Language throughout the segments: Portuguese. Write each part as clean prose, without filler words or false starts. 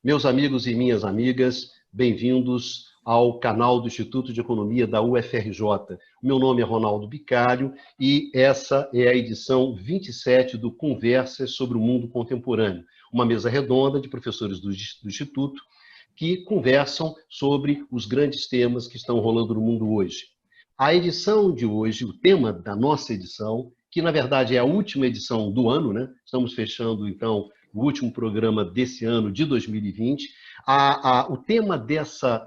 Meus amigos e minhas amigas, bem-vindos ao canal do Instituto de Economia da UFRJ. Meu nome é Ronaldo Bicário e essa é a edição 27 do Conversas sobre o Mundo Contemporâneo, uma mesa redonda de professores do Instituto que conversam sobre os grandes temas que estão rolando no mundo hoje. A edição de hoje, o tema da nossa edição, que na verdade é a última edição do ano, né? Estamos fechando então o último programa desse ano de 2020. O tema dessa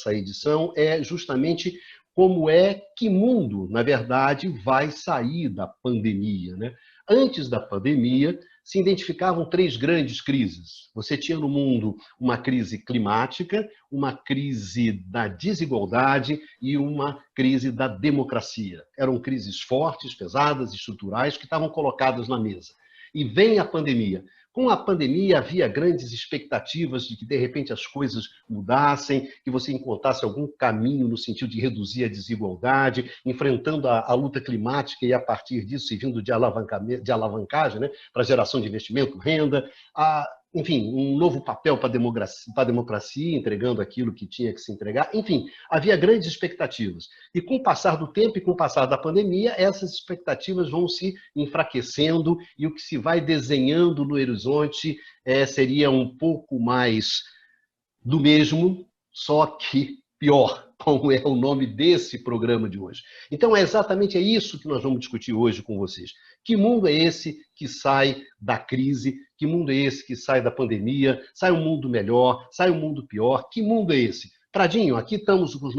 edição é justamente como é que mundo, na verdade, vai sair da pandemia, né? Antes da pandemia, se identificavam três grandes crises. Você tinha no mundo uma crise climática, uma crise da desigualdade e uma crise da democracia. Eram crises fortes, pesadas, estruturais, que estavam colocadas na mesa. E vem a pandemia. Com a pandemia havia grandes expectativas de que, de repente, as coisas mudassem, que você encontrasse algum caminho no sentido de reduzir a desigualdade, enfrentando a luta climática e, a partir disso, servindo de alavancagem, né, para geração de investimento, renda, enfim, um novo papel para a democracia, entregando aquilo que tinha que se entregar. Enfim, havia grandes expectativas. E com o passar do tempo e com o passar da pandemia, essas expectativas vão se enfraquecendo e o que se vai desenhando no horizonte seria um pouco mais do mesmo, só que pior, como é o nome desse programa de hoje. Então, é exatamente isso que nós vamos discutir hoje com vocês. Que mundo é esse que sai da crise? Que mundo é esse que sai da pandemia? Sai um mundo melhor? Sai um mundo pior? Que mundo é esse? Pradinho, aqui estamos com os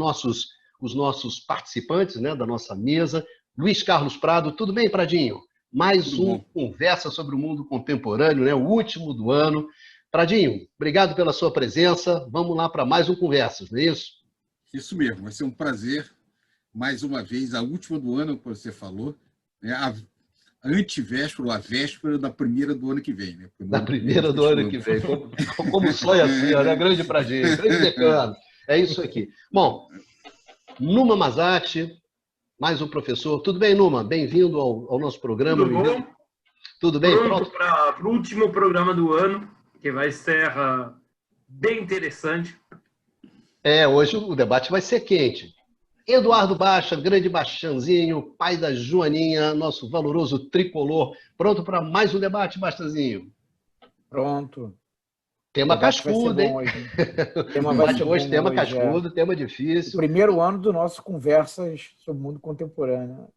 nossos participantes, né, da nossa mesa. Luiz Carlos Prado, tudo bem, Pradinho? Mais uma conversa sobre o mundo contemporâneo, né, o último do ano. Pradinho, obrigado pela sua presença. Vamos lá para mais um Conversas, não é isso? Isso mesmo, vai ser um prazer, mais uma vez, a última do ano, que você falou, né? A antivéspera, ou a véspera da primeira do ano que vem. Né? Da primeira do ano que vem. Como sonha assim, né? Grande Pradinho, grande decano. É isso aqui. Bom, Numa Mazati, mais um professor. Tudo bem, Numa? Bem-vindo ao nosso programa. Tudo bom? Tudo bem? Pronto para o último programa do ano, que vai ser bem interessante. Hoje o debate vai ser quente. Eduardo Baixa, grande Baixanzinho, pai da Joaninha, nosso valoroso tricolor. Pronto para mais um debate, Baixanzinho? Pronto. Tema cascudo, hein? Tema vai ser hoje, tema hoje, cascudo, tema difícil. O primeiro ano do nosso Conversas sobre o Mundo Contemporâneo.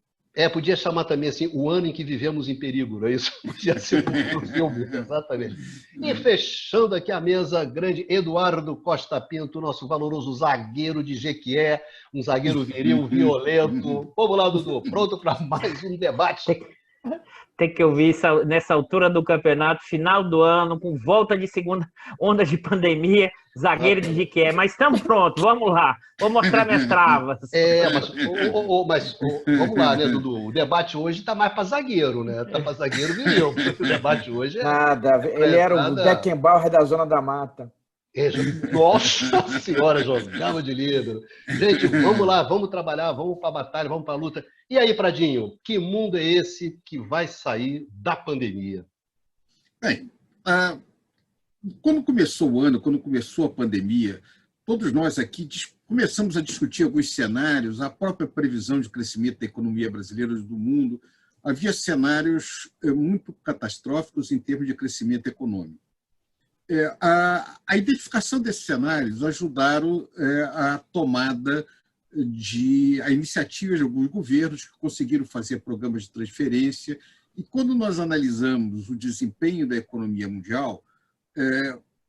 Podia chamar também assim, o ano em que vivemos em perigo, não é isso? Podia ser um filme, exatamente. E fechando aqui a mesa, grande Eduardo Costa Pinto, nosso valoroso zagueiro de Jequié, um zagueiro viril, violento. Vamos lá, Dudu, pronto para mais um debate. Tem que ouvir isso nessa altura do campeonato, final do ano, com volta de segunda onda de pandemia, zagueiro de Jequié. Mas estamos prontos, vamos lá. Vou mostrar minhas travas. Mas vamos lá, né, Dudu? O debate hoje está mais para zagueiro, né? Está para zagueiro viril. O debate hoje Nada, ele era o Beckenbauer da Zona da Mata. Nossa senhora, jogava de líder. Gente, vamos lá, vamos trabalhar, vamos para a batalha, vamos para a luta. E aí, Pradinho, que mundo é esse que vai sair da pandemia? Bem, quando começou o ano, quando começou a pandemia, todos nós aqui começamos a discutir alguns cenários, a própria previsão de crescimento da economia brasileira e do mundo. Havia cenários muito catastróficos em termos de crescimento econômico. A identificação desses cenários ajudaram a tomada a iniciativas de alguns governos que conseguiram fazer programas de transferência. E quando nós analisamos o desempenho da economia mundial,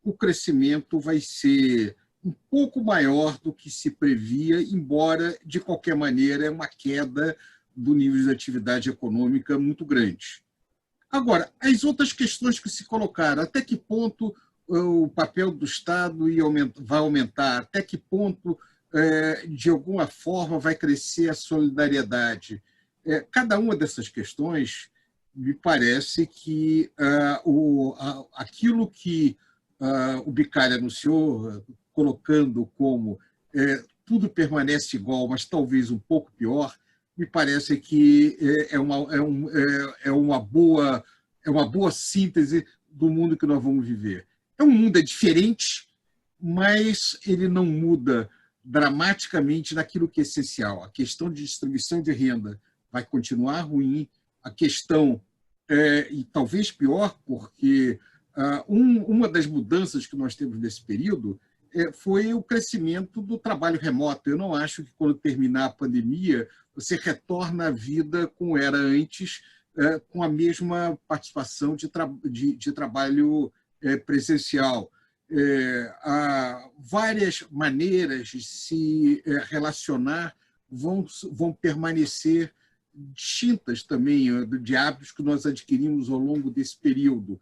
o crescimento vai ser um pouco maior do que se previa, embora, de qualquer maneira, é uma queda do nível de atividade econômica muito grande. Agora, as outras questões que se colocaram, até que ponto o papel do Estado vai aumentar, até que ponto, de alguma forma, vai crescer a solidariedade. Cada uma dessas questões, me parece que aquilo que o Bicário anunciou, colocando como tudo permanece igual, mas talvez um pouco pior, me parece que é uma boa síntese do mundo que nós vamos viver. um mundo diferente, mas ele não muda dramaticamente naquilo que é essencial. A questão de distribuição de renda vai continuar ruim, a questão, e talvez pior, porque uma das mudanças que nós temos nesse período foi o crescimento do trabalho remoto. Eu não acho que, quando terminar a pandemia, você retorna à vida como era antes, com a mesma participação de trabalho presencial. Há várias maneiras de se relacionar vão permanecer distintas também de hábitos que nós adquirimos ao longo desse período.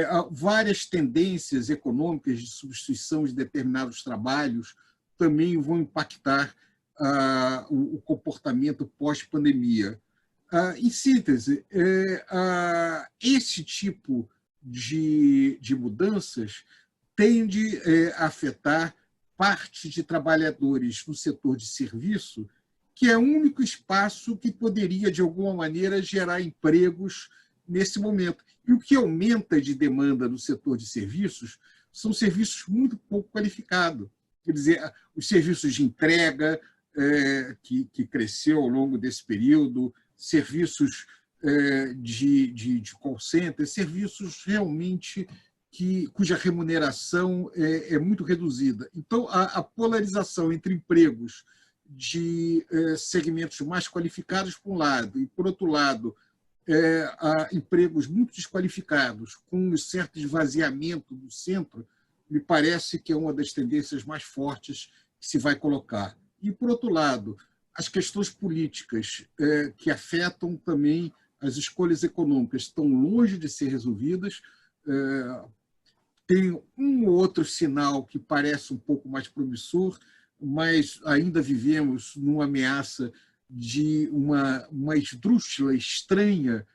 Há várias tendências econômicas de substituição de determinados trabalhos também vão impactar o comportamento pós-pandemia. Em síntese, esse tipo de mudanças tende a afetar parte de trabalhadores no setor de serviço, que é o único espaço que poderia, de alguma maneira, gerar empregos nesse momento. E o que aumenta de demanda no setor de serviços são serviços muito pouco qualificados. Quer dizer, os serviços de entrega, que cresceu ao longo desse período, serviços de call center, serviços realmente cuja remuneração é muito reduzida. Então, a polarização entre empregos de segmentos mais qualificados, por um lado, e, por outro lado, há empregos muito desqualificados, com um certo esvaziamento do centro, me parece que é uma das tendências mais fortes que se vai colocar. E, por outro lado, as questões políticas que afetam também as escolhas econômicas estão longe de ser resolvidas. Tem um ou outro sinal que parece um pouco mais promissor, mas ainda vivemos numa ameaça de uma esdrúxula, estranha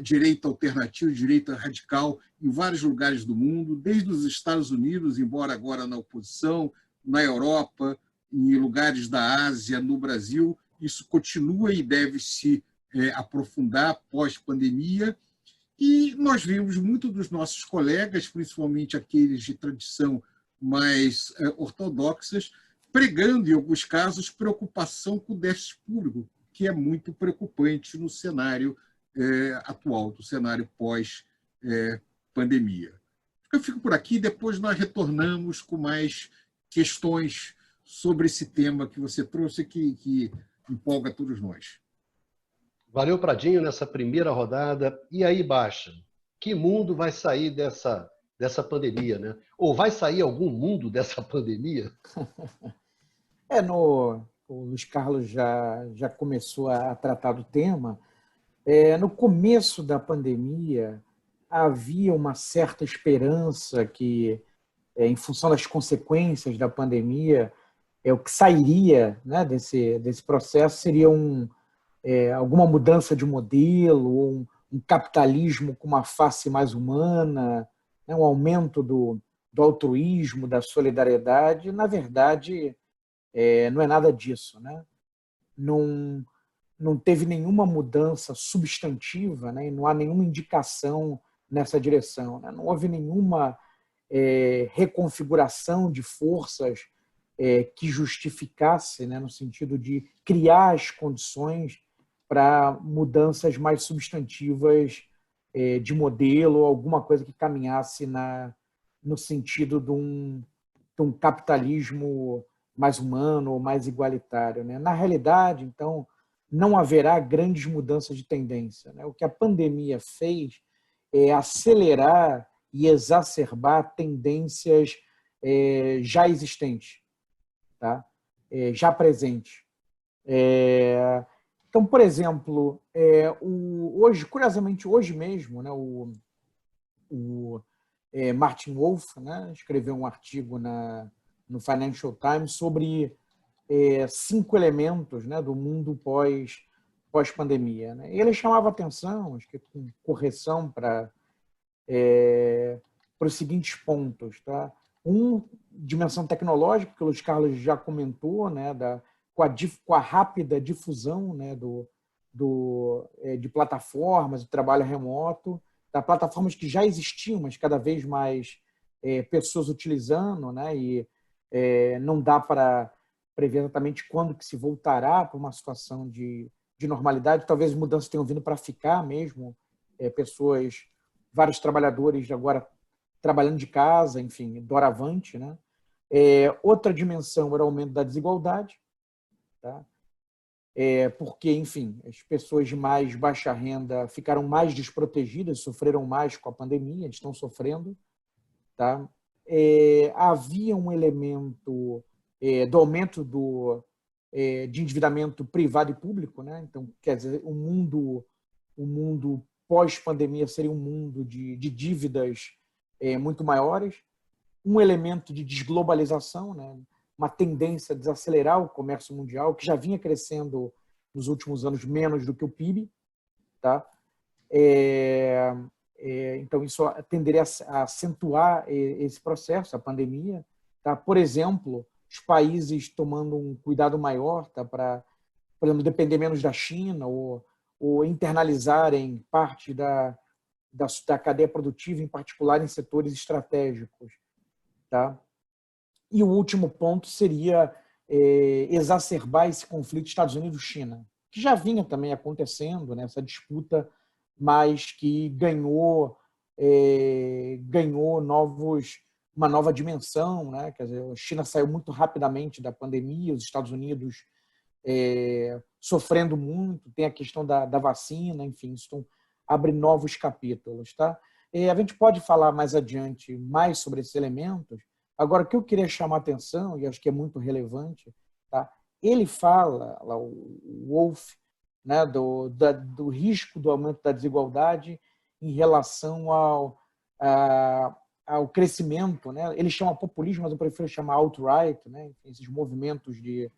direita alternativa, direita radical em vários lugares do mundo, desde os Estados Unidos, embora agora na oposição, na Europa, em lugares da Ásia, no Brasil. Isso continua e deve se aprofundar pós-pandemia. E nós vimos muitos dos nossos colegas, principalmente aqueles de tradição mais ortodoxas, pregando, em alguns casos, preocupação com o déficit público, que é muito preocupante no cenário atual, do cenário pós-pandemia. Eu fico por aqui, depois nós retornamos com mais questões sobre esse tema que você trouxe, que empolga todos nós. Valeu, Pradinho, nessa primeira rodada. E aí, Baixa, que mundo vai sair dessa pandemia, né? Ou vai sair algum mundo dessa pandemia? O Luiz Carlos já começou a tratar do tema. No começo da pandemia, havia uma certa esperança que, em função das consequências da pandemia, o que sairia, né, desse processo seria alguma mudança de modelo, ou um capitalismo com uma face mais humana, né, um aumento do altruísmo, da solidariedade. Na verdade, não é nada disso, né? Não teve nenhuma mudança substantiva, né? E não há nenhuma indicação nessa direção, né? Não houve nenhuma reconfiguração de forças que justificasse, né, no sentido de criar as condições para mudanças mais substantivas de modelo, alguma coisa que caminhasse no sentido de um capitalismo mais humano ou mais igualitário, né? Na realidade, então, não haverá grandes mudanças de tendência, né? O que a pandemia fez é acelerar e exacerbar tendências já existentes, tá? Já presentes. Então, por exemplo, hoje, curiosamente, hoje mesmo, né, o Martin Wolf, né, escreveu um artigo no Financial Times sobre 5 elementos, né, do mundo pós-pandemia, né? E ele chamava atenção, acho que com correção, para os seguintes pontos, tá? Dimensão tecnológica, que o Luiz Carlos já comentou, né, com a rápida difusão, né, de plataformas de trabalho remoto, plataformas que já existiam, mas cada vez mais pessoas utilizando, né? E não dá para prever exatamente quando que se voltará para uma situação de normalidade. Talvez mudanças tenham vindo para ficar mesmo. Vários trabalhadores agora trabalhando de casa, enfim, doravante, né? Outra dimensão era o aumento da desigualdade, tá? Porque, enfim, as pessoas de mais baixa renda ficaram mais desprotegidas, sofreram mais com a pandemia, estão sofrendo, tá? Havia um elemento do aumento de endividamento privado e público, né? Então, quer dizer, o mundo pós-pandemia seria um mundo de dívidas muito maiores, um elemento de desglobalização, né? Uma tendência a desacelerar o comércio mundial, que já vinha crescendo nos últimos anos menos do que o PIB, tá? Então, isso tenderia a acentuar esse processo, a pandemia, tá? Por exemplo, os países tomando um cuidado maior, tá? Para, por exemplo, depender menos da China ou internalizarem parte da cadeia produtiva, em particular em setores estratégicos, tá? E o último ponto seria exacerbar esse conflito Estados Unidos-China, que já vinha também acontecendo, né, essa disputa, mas que ganhou uma nova dimensão, né? Quer dizer, a China saiu muito rapidamente da pandemia, os Estados Unidos sofrendo muito, tem a questão da vacina, enfim, isso abre novos capítulos, tá? A gente pode falar mais adiante mais sobre esses elementos. Agora, o que eu queria chamar a atenção, e acho que é muito relevante, tá? Ele fala, lá, o Wolff, né, do risco do aumento da desigualdade em relação ao crescimento, né? Ele chama populismo, mas eu prefiro chamar alt-right, né? Esses movimentos de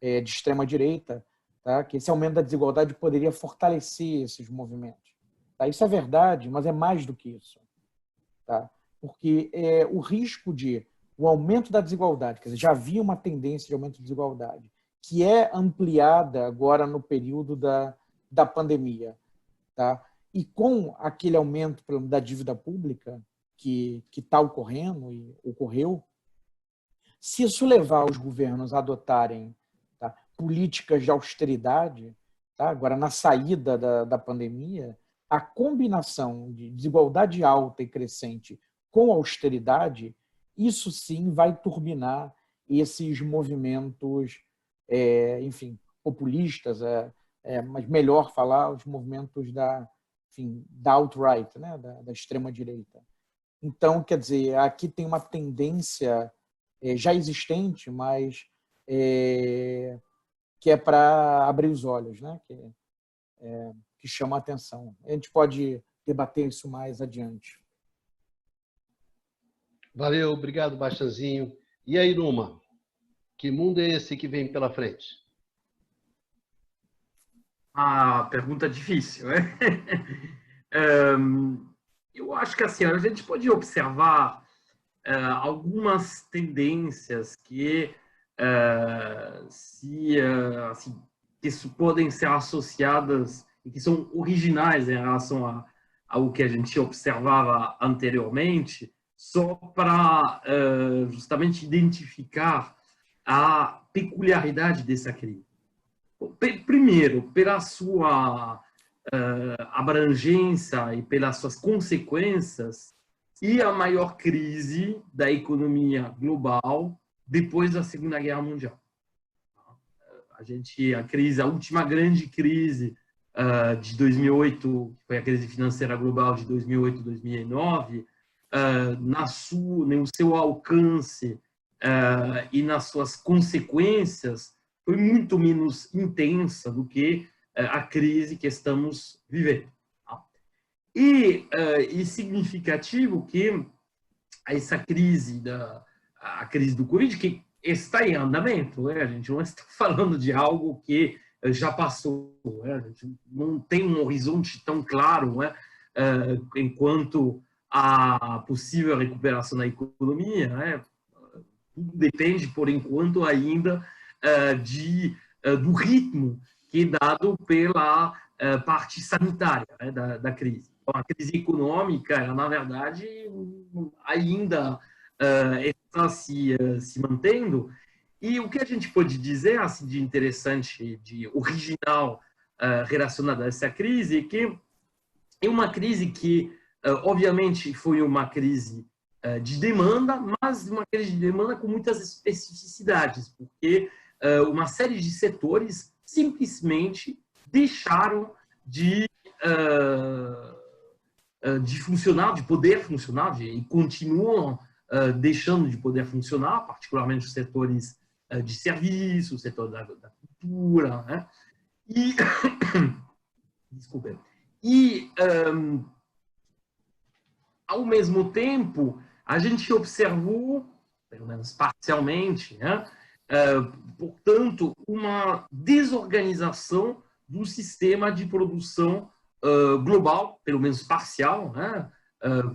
extrema-direita, tá? Que esse aumento da desigualdade poderia fortalecer esses movimentos. Tá? Isso é verdade, mas é mais do que isso. Tá? Porque o risco o aumento da desigualdade, quer dizer, já havia uma tendência de aumento de desigualdade, que é ampliada agora no período da pandemia. Tá? E com aquele aumento da dívida pública que está ocorrendo e ocorreu, se isso levar os governos a adotarem, tá, políticas de austeridade, tá, agora na saída da pandemia, a combinação de desigualdade alta e crescente com austeridade, isso sim vai turbinar esses movimentos, enfim, populistas, mas melhor falar, os movimentos da alt-right, né, da extrema-direita. Então, quer dizer, aqui tem uma tendência já existente, mas que é para abrir os olhos, né, que chama a atenção. A gente pode debater isso mais adiante. Valeu, obrigado, Bastanzinho. E aí, Numa? Que mundo é esse que vem pela frente? Pergunta difícil, né? Eu acho que assim, a gente pode observar algumas tendências que que podem ser associadas e que são originais em relação ao que a gente observava anteriormente, só para justamente identificar a peculiaridade dessa crise. Primeiro, pela sua abrangência e pelas suas consequências, e a maior crise da economia global depois da Segunda Guerra Mundial. A última grande crise de 2008, que foi a crise financeira global de 2008, 2009, no seu alcance e nas suas consequências, foi muito menos intensa do que a crise que estamos vivendo. E significativo que essa crise, a crise do Covid, que está em andamento, né? A gente não está falando de algo que já passou, né? A gente não tem um horizonte tão claro, né? Enquanto a possível recuperação da economia, né? Tudo depende, por enquanto, ainda do ritmo que é dado pela parte sanitária, né, da crise. Então, a crise econômica, ela, na verdade, ainda está se mantendo. E o que a gente pode dizer assim, de interessante, de original relacionado a essa crise, é que é uma crise que, obviamente, foi uma crise de demanda, mas uma crise de demanda com muitas especificidades, porque uma série de setores simplesmente deixaram de funcionar, de poder funcionar, e continuam deixando de poder funcionar, particularmente os setores de serviços, o setor da cultura, né? E, desculpe. E, ao mesmo tempo, a gente observou, pelo menos parcialmente, né? Portanto, uma desorganização do sistema de produção global, pelo menos parcial, né?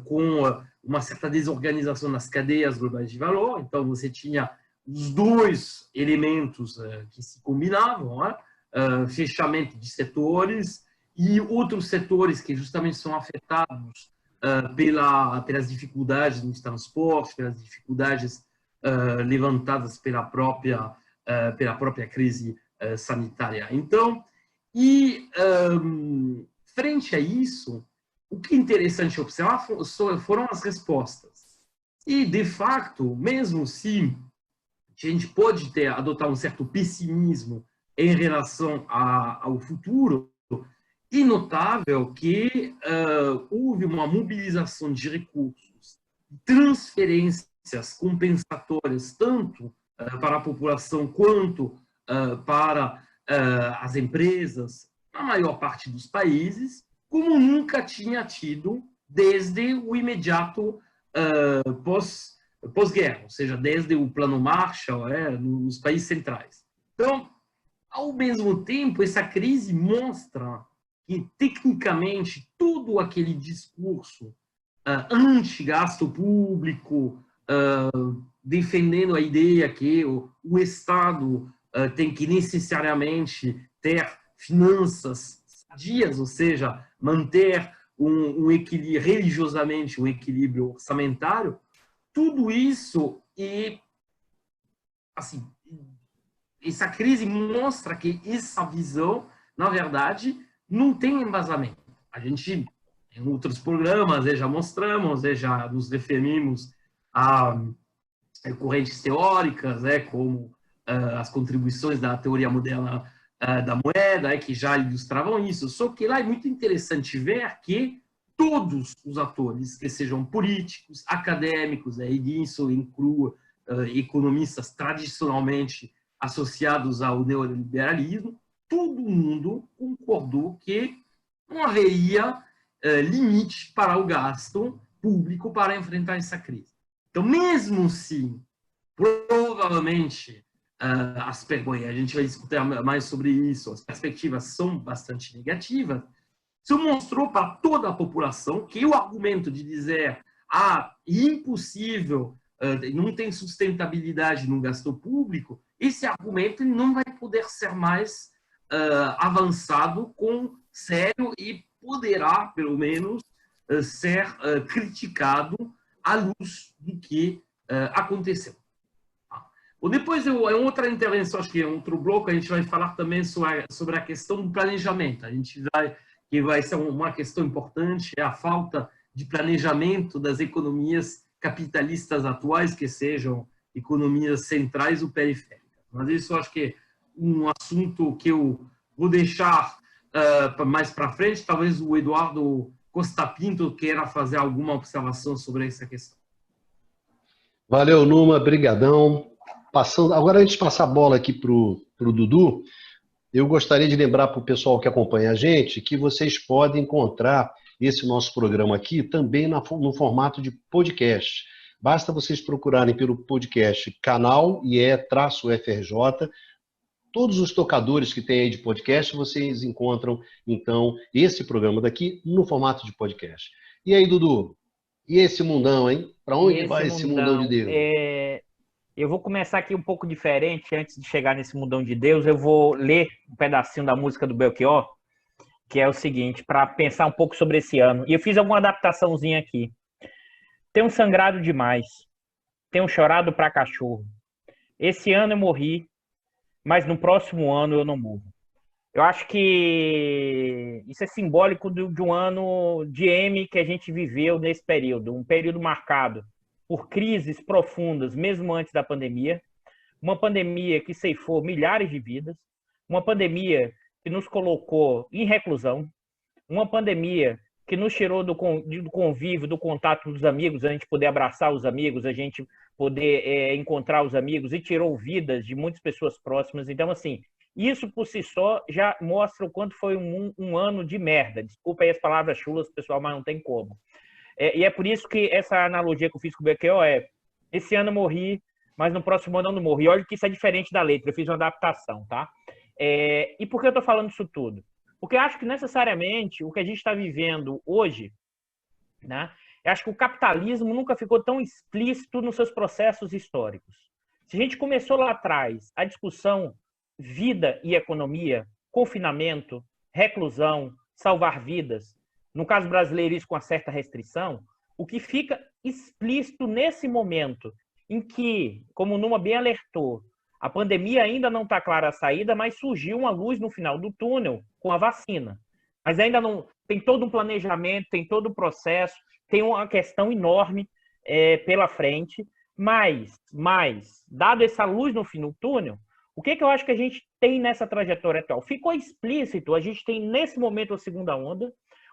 Com uma certa desorganização nas cadeias globais de valor. Então, você tinha os dois elementos que se combinavam, né? Fechamento de setores e outros setores que justamente são afetados pelas dificuldades nos transportes, pelas dificuldades levantadas pela própria crise sanitária. Então, frente a isso, o que é interessante observar foram as respostas. E, de fato, mesmo se a gente pode adotar um certo pessimismo em relação ao futuro, é notável que houve uma mobilização de recursos, transferências compensatórias, tanto para a população quanto para as empresas, na maior parte dos países, como nunca tinha tido desde o imediato pós-guerra, ou seja, desde o Plano Marshall, nos países centrais. Então, ao mesmo tempo, essa crise mostra que, tecnicamente, todo aquele discurso anti-gasto público, defendendo a ideia que o Estado tem que necessariamente ter finanças sadias, ou seja, manter um equilíbrio, religiosamente, um equilíbrio orçamentário, tudo isso assim, essa crise mostra que essa visão, na verdade, não tem embasamento. A gente, em outros programas, já mostramos, já nos referimos a correntes teóricas, como as contribuições da teoria moderna da moeda, que já ilustravam isso. Só que lá é muito interessante ver que todos os atores, que sejam políticos, acadêmicos, e nisso inclui economistas tradicionalmente associados ao neoliberalismo, todo mundo concordou que não haveria limite para o gasto público para enfrentar essa crise. Então, mesmo se, provavelmente, a gente vai discutir mais sobre isso, as perspectivas são bastante negativas, isso mostrou para toda a população que o argumento de dizer é impossível, não tem sustentabilidade no gasto público, esse argumento não vai poder ser mais avançado com sério e poderá, pelo menos, ser criticado à luz do que aconteceu. Depois, em outra intervenção, acho que em outro bloco, a gente vai falar também sobre a questão do planejamento. Que vai ser uma questão importante, é a falta de planejamento das economias capitalistas atuais, que sejam economias centrais ou periféricas. Mas isso acho que é um assunto que eu vou deixar mais para frente. Talvez o Eduardo Costa Pinto queira fazer alguma observação sobre essa questão. Valeu, Numa, brigadão. Agora, antes de passar a bola aqui para o Dudu, eu gostaria de lembrar para o pessoal que acompanha a gente que vocês podem encontrar esse nosso programa aqui também no formato de podcast. Basta vocês procurarem pelo podcast canal IE-FRJ. Todos os tocadores que tem aí de podcast, vocês encontram, então, esse programa daqui no formato de podcast. E aí, Dudu? E esse mundão, hein? Para onde vai esse mundão de Deus? Eu vou começar aqui um pouco diferente. Antes de chegar nesse mundão de Deus, eu vou ler um pedacinho da música do Belchior, que é o seguinte, para pensar um pouco sobre esse ano. E eu fiz alguma adaptaçãozinha aqui. Tenho sangrado demais. Tenho chorado para cachorro. Esse ano eu morri, mas no próximo ano eu não morro. Eu acho que isso é simbólico de um ano de M que a gente viveu nesse período, um período marcado por crises profundas, mesmo antes da pandemia, uma pandemia que ceifou milhares de vidas, uma pandemia que nos colocou em reclusão, uma pandemia que nos tirou do convívio, do contato dos amigos, a gente poder abraçar os amigos, a gente poder encontrar os amigos, e tirou vidas de muitas pessoas próximas. Então, assim, isso por si só já mostra o quanto foi um ano de merda. Desculpa aí as palavras chulas, pessoal, mas não tem como. E é por isso que essa analogia que eu fiz com o BQO esse ano eu morri, mas no próximo ano eu não morro. E olha que isso é diferente da letra, eu fiz uma adaptação, tá? E por que eu tô falando isso tudo? Porque eu acho que necessariamente o que a gente está vivendo hoje, né? Eu acho que o capitalismo nunca ficou tão explícito nos seus processos históricos. Se a gente começou lá atrás a discussão vida e economia, confinamento, reclusão, salvar vidas, no caso brasileiro isso com uma certa restrição, o que fica explícito nesse momento em que, como o Numa bem alertou, a pandemia ainda não está clara a saída, mas surgiu uma luz no final do túnel com a vacina. Mas ainda não tem todo um planejamento, tem todo o processo, tem uma questão enorme pela frente, mas, dado essa luz no fim do túnel, o que eu acho que a gente tem nessa trajetória atual? Ficou explícito, a gente tem nesse momento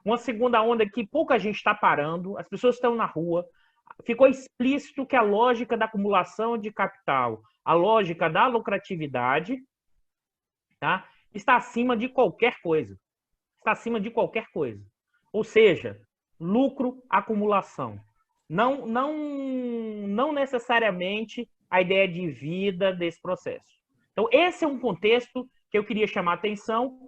uma segunda onda que pouca gente está parando, as pessoas estão na rua, ficou explícito que a lógica da acumulação de capital, a lógica da lucratividade, tá, está acima de qualquer coisa. Está acima de qualquer coisa. Ou seja, lucro, acumulação. Não necessariamente a ideia de vida desse processo. Então, esse é um contexto que eu queria chamar a atenção.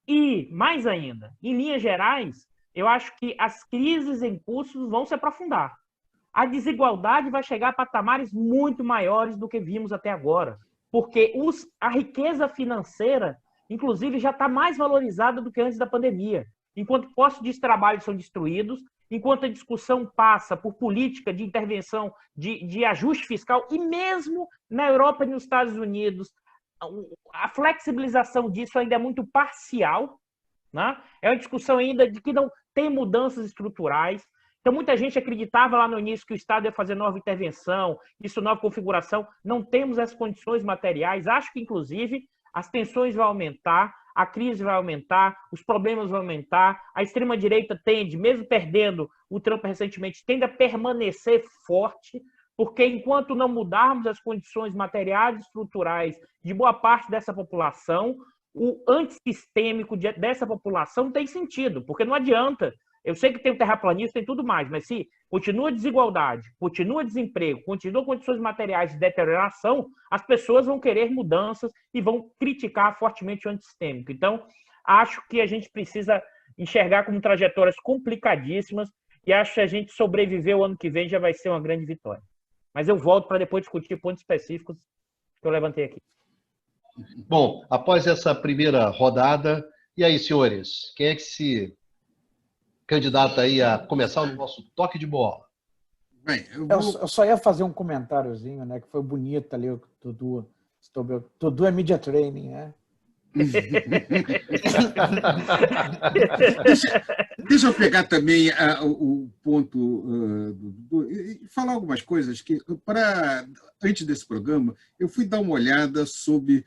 E, mais ainda, em linhas gerais, eu acho que as crises em curso vão se aprofundar. A desigualdade vai chegar a patamares muito maiores do que vimos até agora, porque a riqueza financeira, inclusive, já está mais valorizada do que antes da pandemia. Enquanto postos de trabalho são destruídos, enquanto a discussão passa por política de intervenção, de ajuste fiscal, e mesmo na Europa e nos Estados Unidos, a flexibilização disso ainda é muito parcial, né? É uma discussão ainda de que não tem mudanças estruturais. Então, muita gente acreditava lá no início que o Estado ia fazer nova intervenção, isso, nova configuração. Não temos as condições materiais. Acho que, inclusive, as tensões vão aumentar, a crise vai aumentar, os problemas vão aumentar. A extrema-direita tende, mesmo perdendo o Trump recentemente, tende a permanecer forte, porque enquanto não mudarmos as condições materiais e estruturais de boa parte dessa população, o antissistêmico dessa população tem sentido, porque não adianta. Eu sei que tem o terraplanista, tem tudo mais, mas se continua desigualdade, continua desemprego, continua condições materiais de deterioração, as pessoas vão querer mudanças e vão criticar fortemente o antissistêmico. Então, acho que a gente precisa enxergar como trajetórias complicadíssimas e acho que a gente sobreviver o ano que vem já vai ser uma grande vitória. Mas eu volto para depois discutir pontos específicos que eu levantei aqui. Bom, após essa primeira rodada, e aí, senhores, quem é que se candidata aí a começar o nosso toque de bola? Bem, eu só ia fazer um comentáriozinho, né? Que foi bonito ali o Dudu. Dudu é media training, né? Deixa eu pegar também o ponto do e falar algumas coisas que, antes desse programa, eu fui dar uma olhada sobre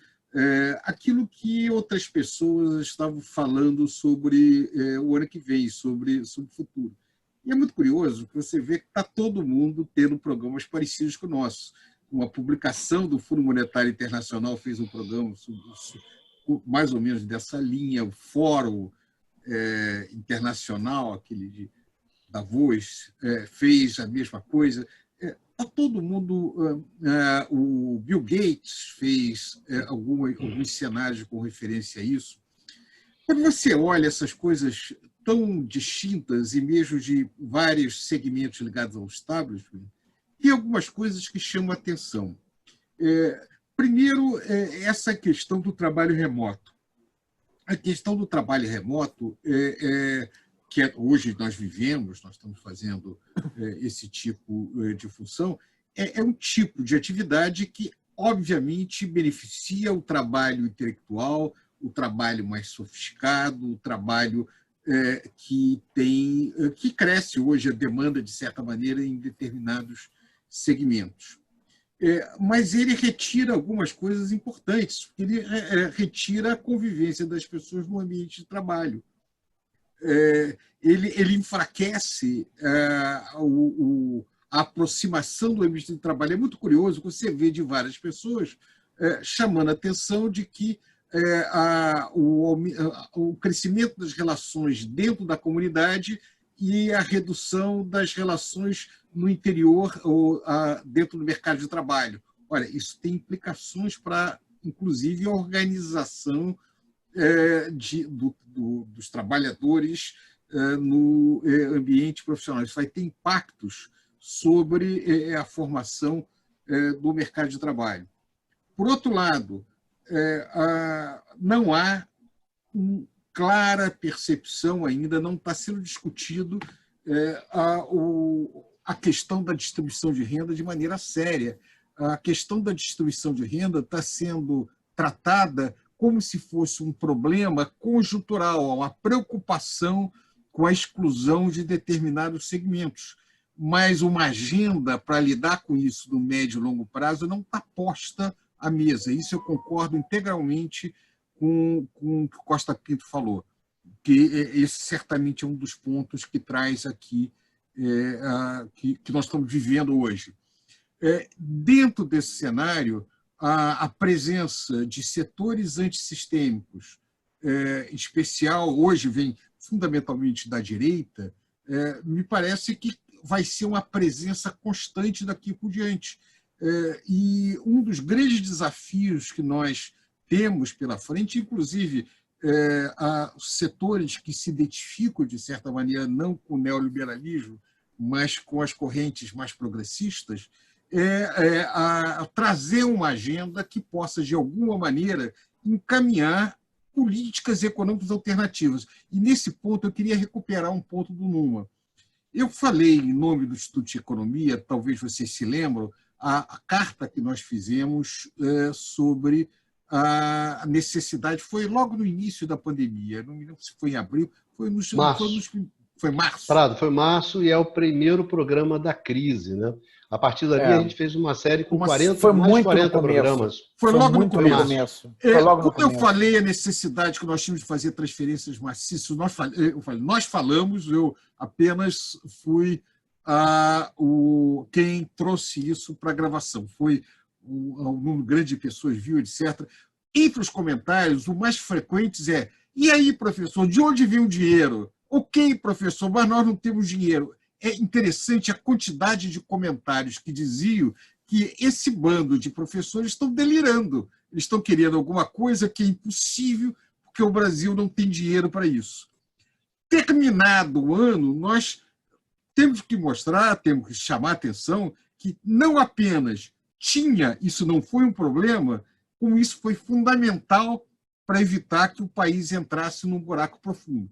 aquilo que outras pessoas estavam falando sobre o ano que vem, sobre o futuro. E é muito curioso que você vê que está todo mundo tendo programas parecidos com o nosso. Uma publicação do Fundo Monetário Internacional fez um programa mais ou menos dessa linha, o Fórum Internacional, aquele de Davos, fez a mesma coisa. Está todo mundo... o Bill Gates fez alguns cenários com referência a isso. Quando você olha essas coisas tão distintas e mesmo de vários segmentos ligados ao establishment, tem algumas coisas que chamam a atenção. Primeiro, essa questão do trabalho remoto. a questão do trabalho remoto, hoje nós vivemos, nós estamos fazendo esse tipo de função, é um tipo de atividade que, obviamente, beneficia o trabalho intelectual, o trabalho mais sofisticado, o trabalho que cresce hoje a demanda, de certa maneira, em determinados segmentos. Mas ele retira algumas coisas importantes, porque ele retira a convivência das pessoas no ambiente de trabalho. Ele enfraquece a aproximação do ambiente de trabalho. É muito curioso que você vê de várias pessoas chamando a atenção de que o crescimento das relações dentro da comunidade e a redução das relações no interior ou dentro do mercado de trabalho. Olha, isso tem implicações para, inclusive, a organização dos trabalhadores no ambiente profissional. Isso vai ter impactos sobre a formação do mercado de trabalho. Por outro lado, não há clara percepção ainda, não está sendo discutido a questão da distribuição de renda de maneira séria. A questão da distribuição de renda está sendo tratada como se fosse um problema conjuntural, uma preocupação com a exclusão de determinados segmentos. Mas uma agenda para lidar com isso no médio e longo prazo não está posta à mesa. Isso eu concordo integralmente com o que o Costa Pinto falou, que esse certamente é um dos pontos que traz aqui, que nós estamos vivendo hoje. Dentro desse cenário, a presença de setores antissistêmicos, em especial, hoje vem fundamentalmente da direita, me parece que vai ser uma presença constante daqui por diante. E um dos grandes desafios que nós temos pela frente, inclusive setores que se identificam, de certa maneira, não com o neoliberalismo, mas com as correntes mais progressistas, trazer uma agenda que possa, de alguma maneira, encaminhar políticas econômicas alternativas. E, nesse ponto, eu queria recuperar um ponto do Numa. Eu falei, em nome do Instituto de Economia, talvez vocês se lembram, a carta que nós fizemos sobre a necessidade, foi logo no início da pandemia, não me lembro se foi em abril, foi março. Prado, foi março e é o primeiro programa da crise, né? A partir dali a gente fez uma série com 40 programas. Foi logo no começo. Quando eu falei a necessidade que nós tínhamos de fazer transferências maciças, nós falamos, eu apenas fui quem trouxe isso para a gravação. Foi um número grande de pessoas viu, etc. Entre os comentários, o mais frequente é: e aí, professor, de onde vem o dinheiro? Ok, professor, mas nós não temos dinheiro. É interessante a quantidade de comentários que diziam que esse bando de professores estão delirando. Eles estão querendo alguma coisa que é impossível, porque o Brasil não tem dinheiro para isso. Terminado o ano, nós temos que mostrar, temos que chamar a atenção que não apenas isso não foi um problema, como isso foi fundamental para evitar que o país entrasse num buraco profundo.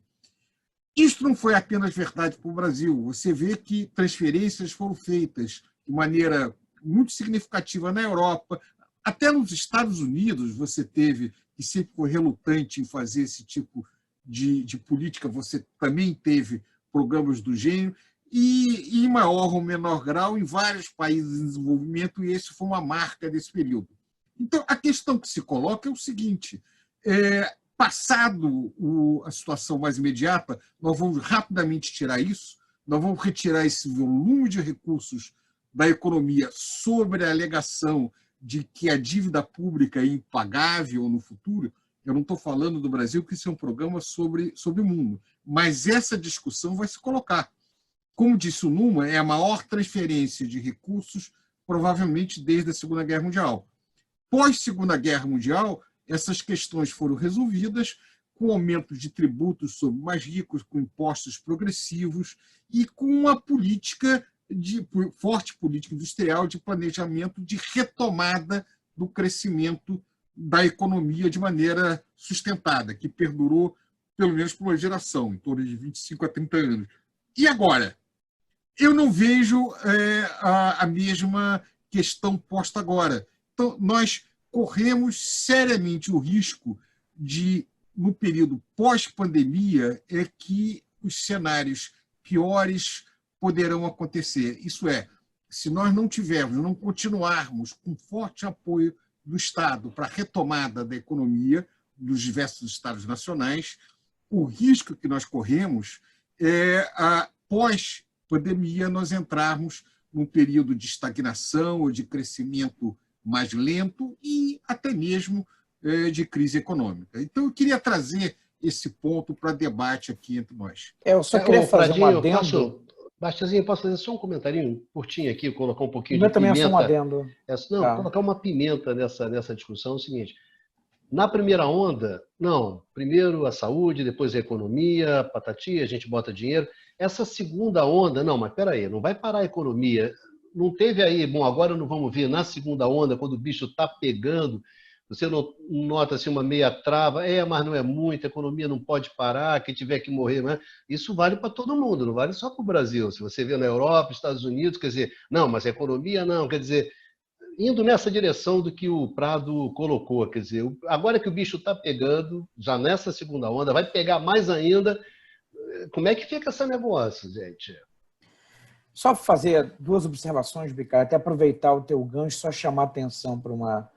Isso não foi apenas verdade para o Brasil. Você vê que transferências foram feitas de maneira muito significativa na Europa, até nos Estados Unidos você teve, e sempre foi relutante em fazer esse tipo de política, você também teve programas do gênero, e em maior ou menor grau em vários países em desenvolvimento, e esse foi uma marca desse período. Então, a questão que se coloca é o seguinte: passado a situação mais imediata, nós vamos rapidamente tirar isso, nós vamos retirar esse volume de recursos da economia sobre a alegação de que a dívida pública é impagável no futuro. Eu não estou falando do Brasil, que isso é um programa sobre o mundo, mas essa discussão vai se colocar. Como disse o Numa, é a maior transferência de recursos, provavelmente desde a Segunda Guerra Mundial. Pós-Segunda Guerra Mundial, essas questões foram resolvidas com aumento de tributos sobre mais ricos, com impostos progressivos e com uma forte política industrial de planejamento de retomada do crescimento da economia de maneira sustentada, que perdurou pelo menos por uma geração, em torno de 25 a 30 anos. E agora? Eu não vejo a mesma questão posta agora. Então, nós corremos seriamente o risco de, no período pós-pandemia, que os cenários piores poderão acontecer. Isso é, se nós não continuarmos com forte apoio do Estado para a retomada da economia dos diversos estados nacionais, o risco que nós corremos é, pós-pandemia, nós entrarmos num período de estagnação ou de crescimento mais lento e até mesmo de crise econômica. Então, eu queria trazer esse ponto para debate aqui entre nós. Eu só queria fazer um adendo. Bastiazinho, posso fazer só um comentarinho curtinho aqui, colocar um pouquinho Eu de também pimenta? sou um adendo. Colocar uma pimenta nessa discussão. É o seguinte, na primeira onda, não, primeiro a saúde, depois a economia, patati, a gente bota dinheiro. Essa segunda onda, não, mas peraí, não vai parar a economia. Não teve aí, bom, agora não vamos ver, na segunda onda, quando o bicho está pegando, você não nota assim, uma meia trava, mas não é muito, a economia não pode parar, quem tiver que morrer, né? Isso vale para todo mundo, não vale só para o Brasil. Se você vê na Europa, Estados Unidos, quer dizer, não, mas a economia não, quer dizer, indo nessa direção do que o Prado colocou, quer dizer, agora que o bicho está pegando, já nessa segunda onda, vai pegar mais ainda, como é que fica esse negócio, gente? Só fazer duas observações, Bicalho, até aproveitar o teu gancho, só chamar atenção para uma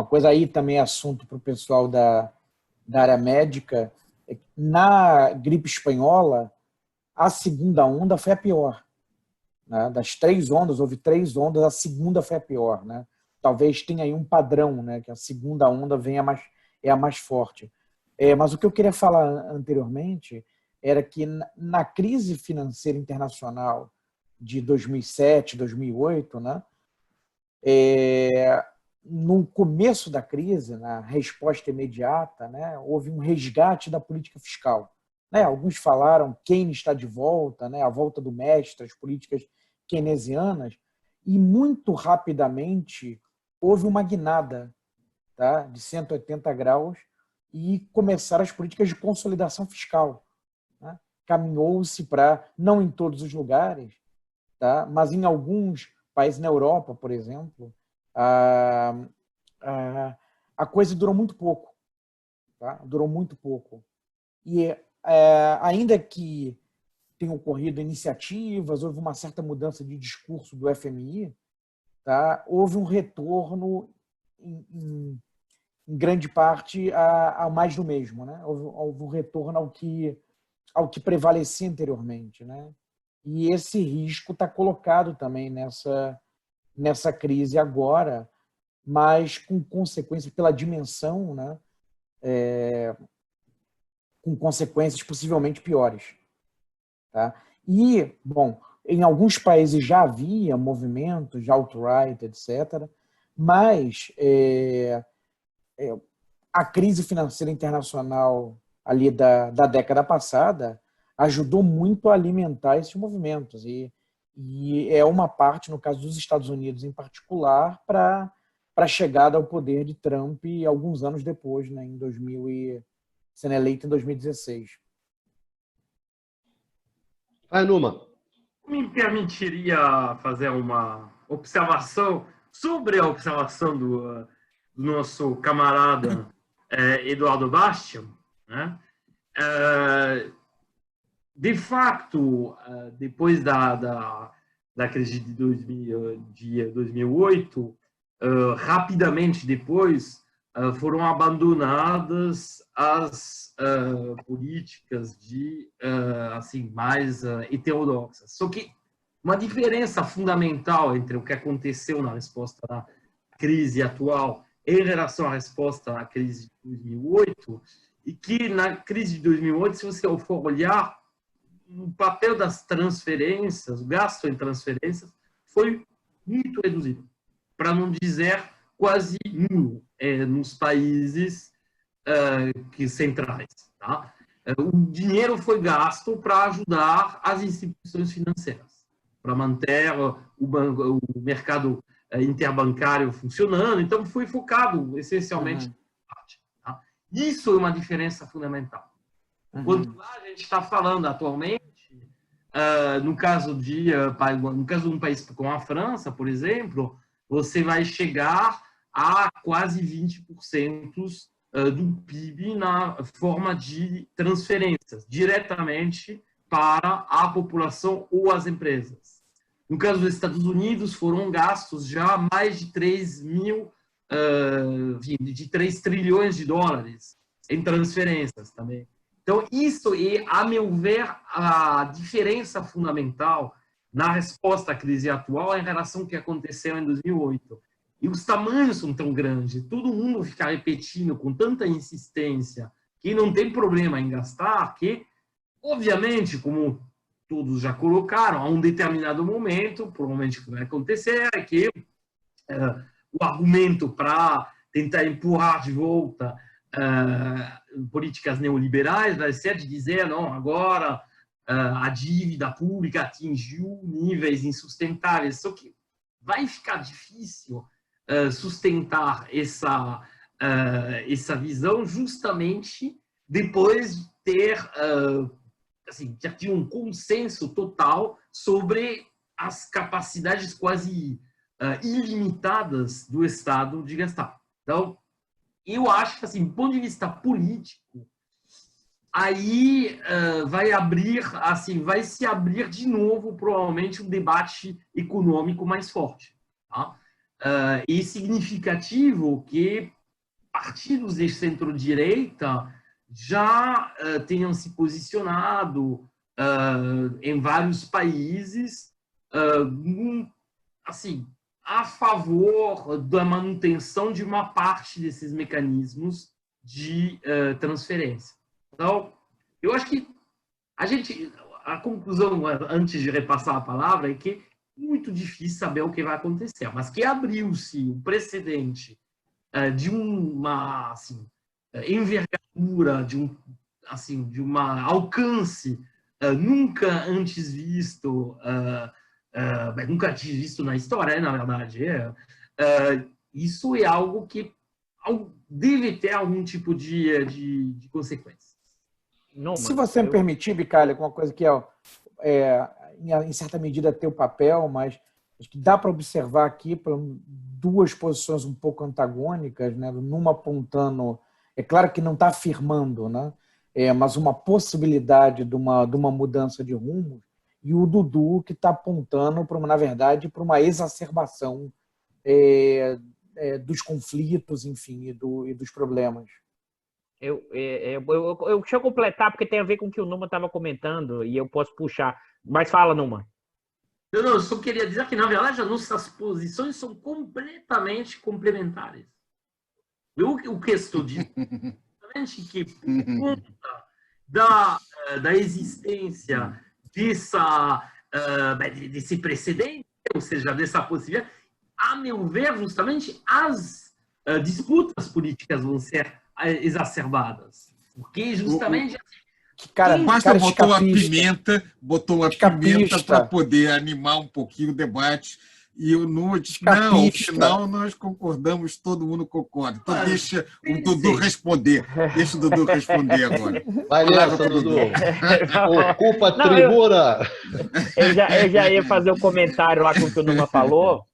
coisa aí também, assunto para o pessoal da área médica. Na gripe espanhola, a segunda onda foi a pior. Né? Das 3 ondas, houve 3 ondas, a segunda foi a pior. Né? Talvez tenha aí um padrão, né? Que a segunda onda é a mais forte. Mas o que eu queria falar anteriormente era que na crise financeira internacional de 2007, 2008, né? No começo da crise, na resposta imediata, né, houve um resgate da política fiscal. Né? Alguns falaram Keynes está de volta, né, a volta do mestre, as políticas keynesianas, e muito rapidamente houve uma guinada, tá, de 180 graus e começaram as políticas de consolidação fiscal. Né? Caminhou-se para, não em todos os lugares, tá, mas em alguns países na Europa, por exemplo, a coisa durou muito pouco. Tá? Durou muito pouco. E ainda que tenham ocorrido iniciativas, houve uma certa mudança de discurso do FMI, tá? Houve um retorno, em grande parte, a mais do mesmo. Né? Houve um retorno ao que prevalecia anteriormente. Né? E esse risco está colocado também nessa crise agora, mas com consequências pela dimensão, né? Com consequências possivelmente piores. Tá? E, bom, em alguns países já havia movimentos de alt-right, etc., mas a crise financeira internacional ali da década passada ajudou muito a alimentar esses movimentos. E é uma parte, no caso dos Estados Unidos em particular, para a chegada ao poder de Trump alguns anos depois, né, sendo eleito em 2016. Vai, Numa. Me permitiria fazer uma observação sobre a observação do nosso camarada Eduardo Bastian, né? De fato, depois da crise de 2008, rapidamente depois foram abandonadas as políticas assim mais heterodoxas. Só que uma diferença fundamental entre o que aconteceu na resposta à crise atual em relação à resposta à crise de 2008, e que na crise de 2008, se você for olhar, o papel das transferências, o gasto em transferências, foi muito reduzido, para não dizer quase nulo, nos países centrais. Tá? O dinheiro foi gasto para ajudar as instituições financeiras, para manter o mercado interbancário funcionando. Então, foi focado essencialmente Isso é uma diferença fundamental. Quando lá a gente está falando atualmente, no caso de um país como a França, por exemplo, você vai chegar a quase 20% do PIB na forma de transferências, diretamente para a população ou as empresas. No caso dos Estados Unidos, foram gastos já mais de 3 trilhões de dólares em transferências também. Então, isso é, a meu ver, a diferença fundamental na resposta à crise atual em relação ao que aconteceu em 2008. E os tamanhos são tão grandes, todo mundo fica repetindo com tanta insistência que não tem problema em gastar, que, obviamente, como todos já colocaram, a um determinado momento, provavelmente o que vai acontecer é que o argumento para tentar empurrar de volta políticas neoliberais vai ser de dizer, não, agora a dívida pública atingiu níveis insustentáveis, só que vai ficar difícil sustentar essa visão justamente depois de ter um consenso total sobre as capacidades quase ilimitadas do Estado de gastar. Então, eu acho que, assim, do ponto de vista político, aí vai se abrir de novo, provavelmente, um debate econômico mais forte. Tá? E significativo que partidos de centro-direita já tenham se posicionado em vários países a favor da manutenção de uma parte desses mecanismos de transferência. Então, eu acho que a conclusão, antes de repassar a palavra, é que é muito difícil saber o que vai acontecer, mas que abriu-se o precedente de uma envergadura, de um alcance nunca antes visto, nunca antes visto na história, na verdade. Isso é algo que deve ter algum tipo de consequência. Se você me permitir, Bicalho, uma coisa que em certa medida teu papel, mas acho que dá para observar aqui duas posições um pouco antagônicas, né? Numa apontando, é claro que não está afirmando, né? Mas uma possibilidade de uma mudança de rumo, e o Dudu que está apontando, na verdade, para uma exacerbação dos conflitos, enfim, e dos problemas. Deixa eu completar, porque tem a ver com o que o Numa estava comentando, e eu posso puxar. Mas fala, Numa. Eu só queria dizer que, na verdade, as nossas posições são completamente complementares. O que estou dizendo é que, por conta da existência desse precedente, ou seja, dessa possibilidade, a meu ver, justamente, as disputas políticas vão ser exacerbadas. Porque, justamente... Basta botou a pimenta para poder animar um pouquinho o debate. E o Numa disse, não, no final nós concordamos, todo mundo concorda. Então deixa o Dudu responder. Deixa o Dudu responder agora. Vai nessa, Dudu. Ocupa a tribuna. Eu já ia fazer um comentário lá com o que o Numa falou.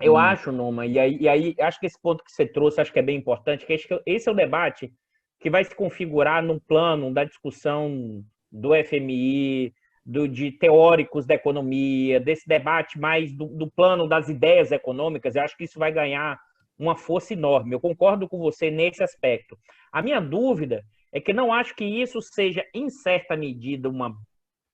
Eu acho, Numa, e aí acho que esse ponto que você trouxe acho que é bem importante, que esse é o debate que vai se configurar num plano da discussão do FMI, de teóricos da economia, desse debate mais do plano das ideias econômicas. Eu acho que isso vai ganhar uma força enorme. Eu concordo com você nesse aspecto. A minha dúvida é que não acho que isso seja, em certa medida,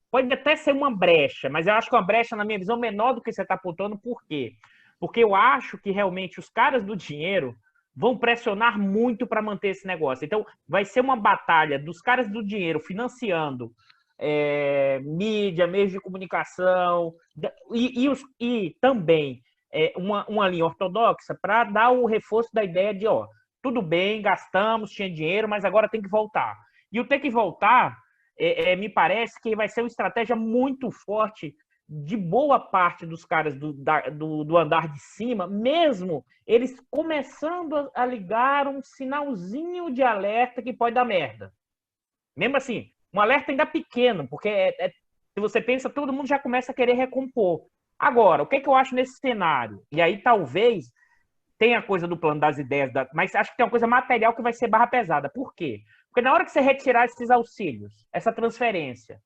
pode até ser uma brecha, mas eu acho que uma brecha, na minha visão, menor do que você está apontando. Por quê? Porque eu acho que realmente os caras do dinheiro vão pressionar muito para manter esse negócio. Então, vai ser uma batalha dos caras do dinheiro financiando mídia, meios de comunicação e também uma linha ortodoxa para dar o reforço da ideia de, tudo bem, gastamos, tinha dinheiro, mas agora tem que voltar. E o ter que voltar, me parece que vai ser uma estratégia muito forte de boa parte dos caras do andar de cima, mesmo eles começando a ligar um sinalzinho de alerta que pode dar merda. Mesmo assim, um alerta ainda pequeno, porque se você pensa, todo mundo já começa a querer recompor. Agora, o que eu acho nesse cenário? E aí talvez tenha a coisa do plano das ideias, mas acho que tem uma coisa material que vai ser barra pesada. Por quê? Porque na hora que você retirar esses auxílios, essa transferência,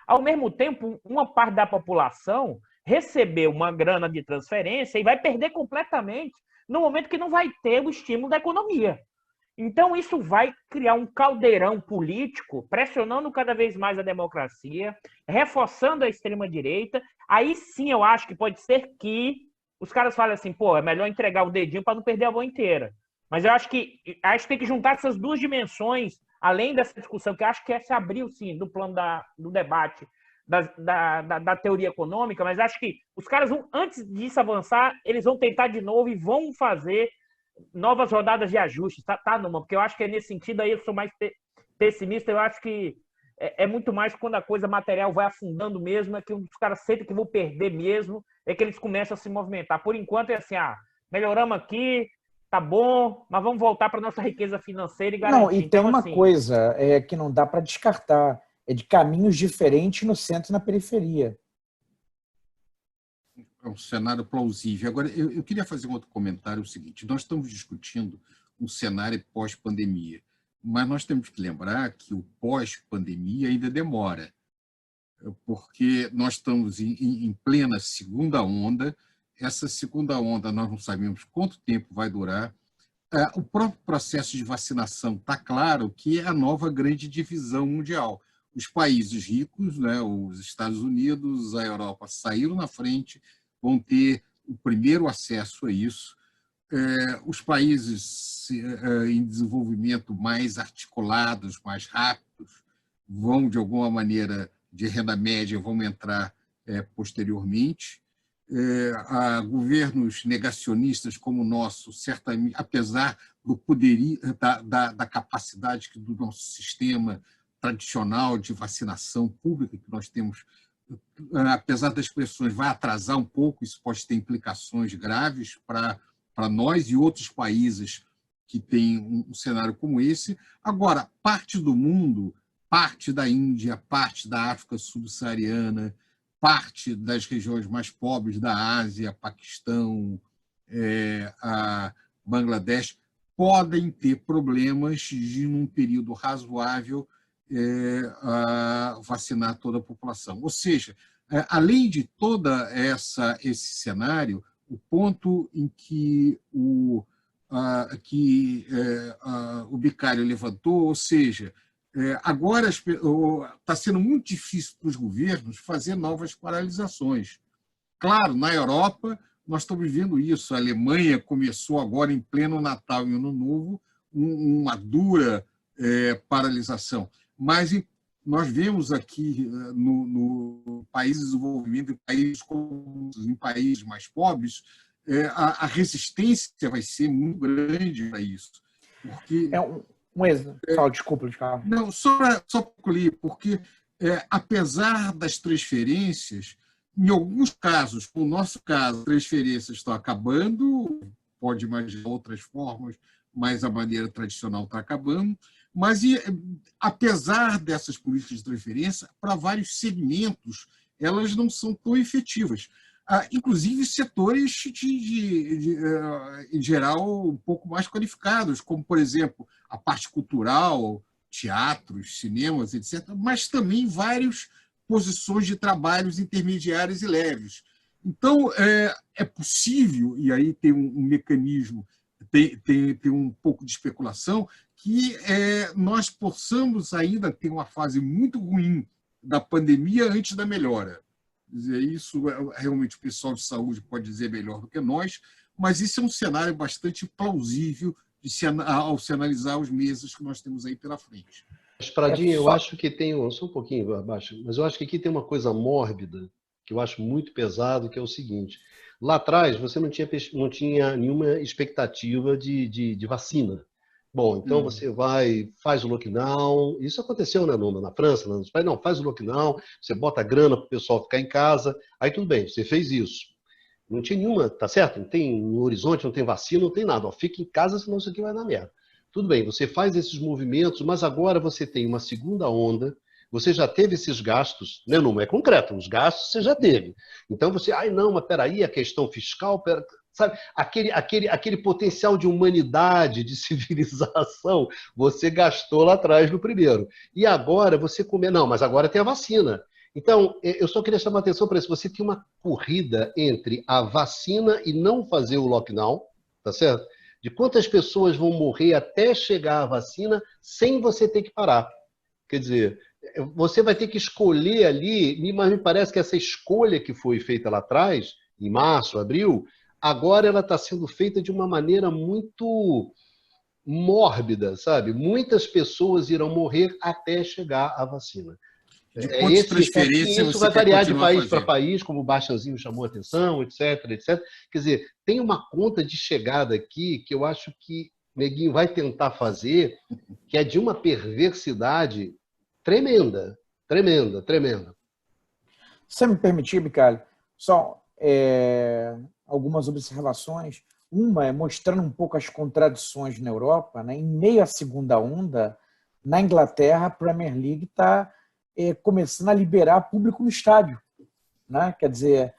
ao mesmo tempo, uma parte da população recebeu uma grana de transferência e vai perder completamente no momento que não vai ter o estímulo da economia. Então, isso vai criar um caldeirão político, pressionando cada vez mais a democracia, reforçando a extrema-direita. Aí sim eu acho que pode ser que os caras falem assim, pô, é melhor entregar o dedinho para não perder a bola inteira. Mas eu acho que tem que juntar essas duas dimensões, além dessa discussão, que eu acho que é se abriu, sim, do plano do debate da teoria econômica, mas acho que os caras vão, antes disso avançar, eles vão tentar de novo e vão fazer novas rodadas de ajustes, tá, Numa? Porque eu acho que é nesse sentido aí eu sou mais pessimista, eu acho que é muito mais quando a coisa material vai afundando mesmo, é que os caras sentem que vão perder mesmo, é que eles começam a se movimentar. Por enquanto é assim, melhoramos aqui, tá bom, mas vamos voltar para nossa riqueza financeira e garantir. Não, e tem uma coisa que não dá para descartar, é de caminhos diferentes no centro e na periferia. É um cenário plausível. Agora, eu queria fazer um outro comentário, o seguinte, nós estamos discutindo um cenário pós-pandemia, mas nós temos que lembrar que o pós-pandemia ainda demora, porque nós estamos em plena segunda onda, essa segunda onda nós não sabemos quanto tempo vai durar. O próprio processo de vacinação está claro que é a nova grande divisão mundial. Os países ricos, né, os Estados Unidos, a Europa, saíram na frente, vão ter o primeiro acesso a isso. Os países em desenvolvimento mais articulados, mais rápidos, vão, de alguma maneira, de renda média, vão entrar posteriormente. Governos negacionistas como o nosso, certamente, apesar do poderio, da capacidade do nosso sistema tradicional de vacinação pública que nós temos, apesar das pressões, vai atrasar um pouco, isso pode ter implicações graves para nós e outros países que têm um cenário como esse. Agora, parte do mundo, parte da Índia, parte da África subsaariana, parte das regiões mais pobres da Ásia, Paquistão, a Bangladesh, podem ter problemas de, num período razoável, vacinar toda a população. Ou seja, além de todo esse cenário, o ponto em que o Bicário levantou, ou seja, agora está sendo muito difícil para os governos fazer novas paralisações. Claro, na Europa, nós estamos vendo isso. A Alemanha começou agora, em pleno Natal e Ano Novo, uma dura paralisação. Mas nós vemos aqui no país de desenvolvimento, em países mais pobres, a resistência vai ser muito grande para isso. Porque... Desculpa, Carlos. Não, só para concluir, porque apesar das transferências, em alguns casos, no nosso caso, transferências estão acabando, pode imaginar outras formas, mas a maneira tradicional está acabando. Mas, apesar dessas políticas de transferência, para vários segmentos, elas não são tão efetivas. Inclusive setores, em geral, um pouco mais qualificados, como, por exemplo, a parte cultural, teatros, cinemas, etc., mas também várias posições de trabalhos intermediários e leves. Então, é possível, e aí tem um mecanismo, tem um pouco de especulação, que nós possamos ainda ter uma fase muito ruim da pandemia antes da melhora. Isso realmente o pessoal de saúde pode dizer melhor do que nós, mas isso é um cenário bastante plausível ao se analisar os meses que nós temos aí pela frente. Mas, Pradinho, eu acho que tem, só um pouquinho abaixo, mas eu acho que aqui tem uma coisa mórbida, que eu acho muito pesado, que é o seguinte: lá atrás você não tinha nenhuma expectativa de vacina. Bom, então você vai, faz o lockdown. Isso aconteceu, né, na França, na Espanha. Não, faz o lockdown, você bota grana para o pessoal ficar em casa. Aí tudo bem, você fez isso. Não tinha nenhuma, tá certo? Não tem no horizonte, não tem vacina, não tem nada. Ó, fica em casa, senão isso aqui vai dar merda. Tudo bem, você faz esses movimentos, mas agora você tem uma segunda onda. Você já teve esses gastos, né? Não é concreto, os gastos você já teve. Então você, ai não, mas peraí, a questão fiscal, sabe? Aquele potencial de humanidade, de civilização, você gastou lá atrás no primeiro. E agora você come, não, mas agora tem a vacina. Então, eu só queria chamar a atenção para isso. Você tem uma corrida entre a vacina e não fazer o lockdown, tá certo? De quantas pessoas vão morrer até chegar a vacina sem você ter que parar. Quer dizer, você vai ter que escolher ali, mas me parece que essa escolha que foi feita lá atrás, em março, abril, agora ela está sendo feita de uma maneira muito mórbida, sabe? Muitas pessoas irão morrer até chegar a vacina. De quantas transferências isso você vai quer variar de continuar país para fazendo? país, como o Bastianzinho chamou a atenção, etc, etc. Quer dizer, tem uma conta de chegada aqui que eu acho que Neguinho vai tentar fazer, que é de uma perversidade tremenda, tremenda, tremenda. Se você me permitir, Bicalho, só algumas observações. Uma é mostrando um pouco as contradições na Europa, né? Em meio à segunda onda, na Inglaterra, a Premier League está começando a liberar público no estádio, né? Quer dizer,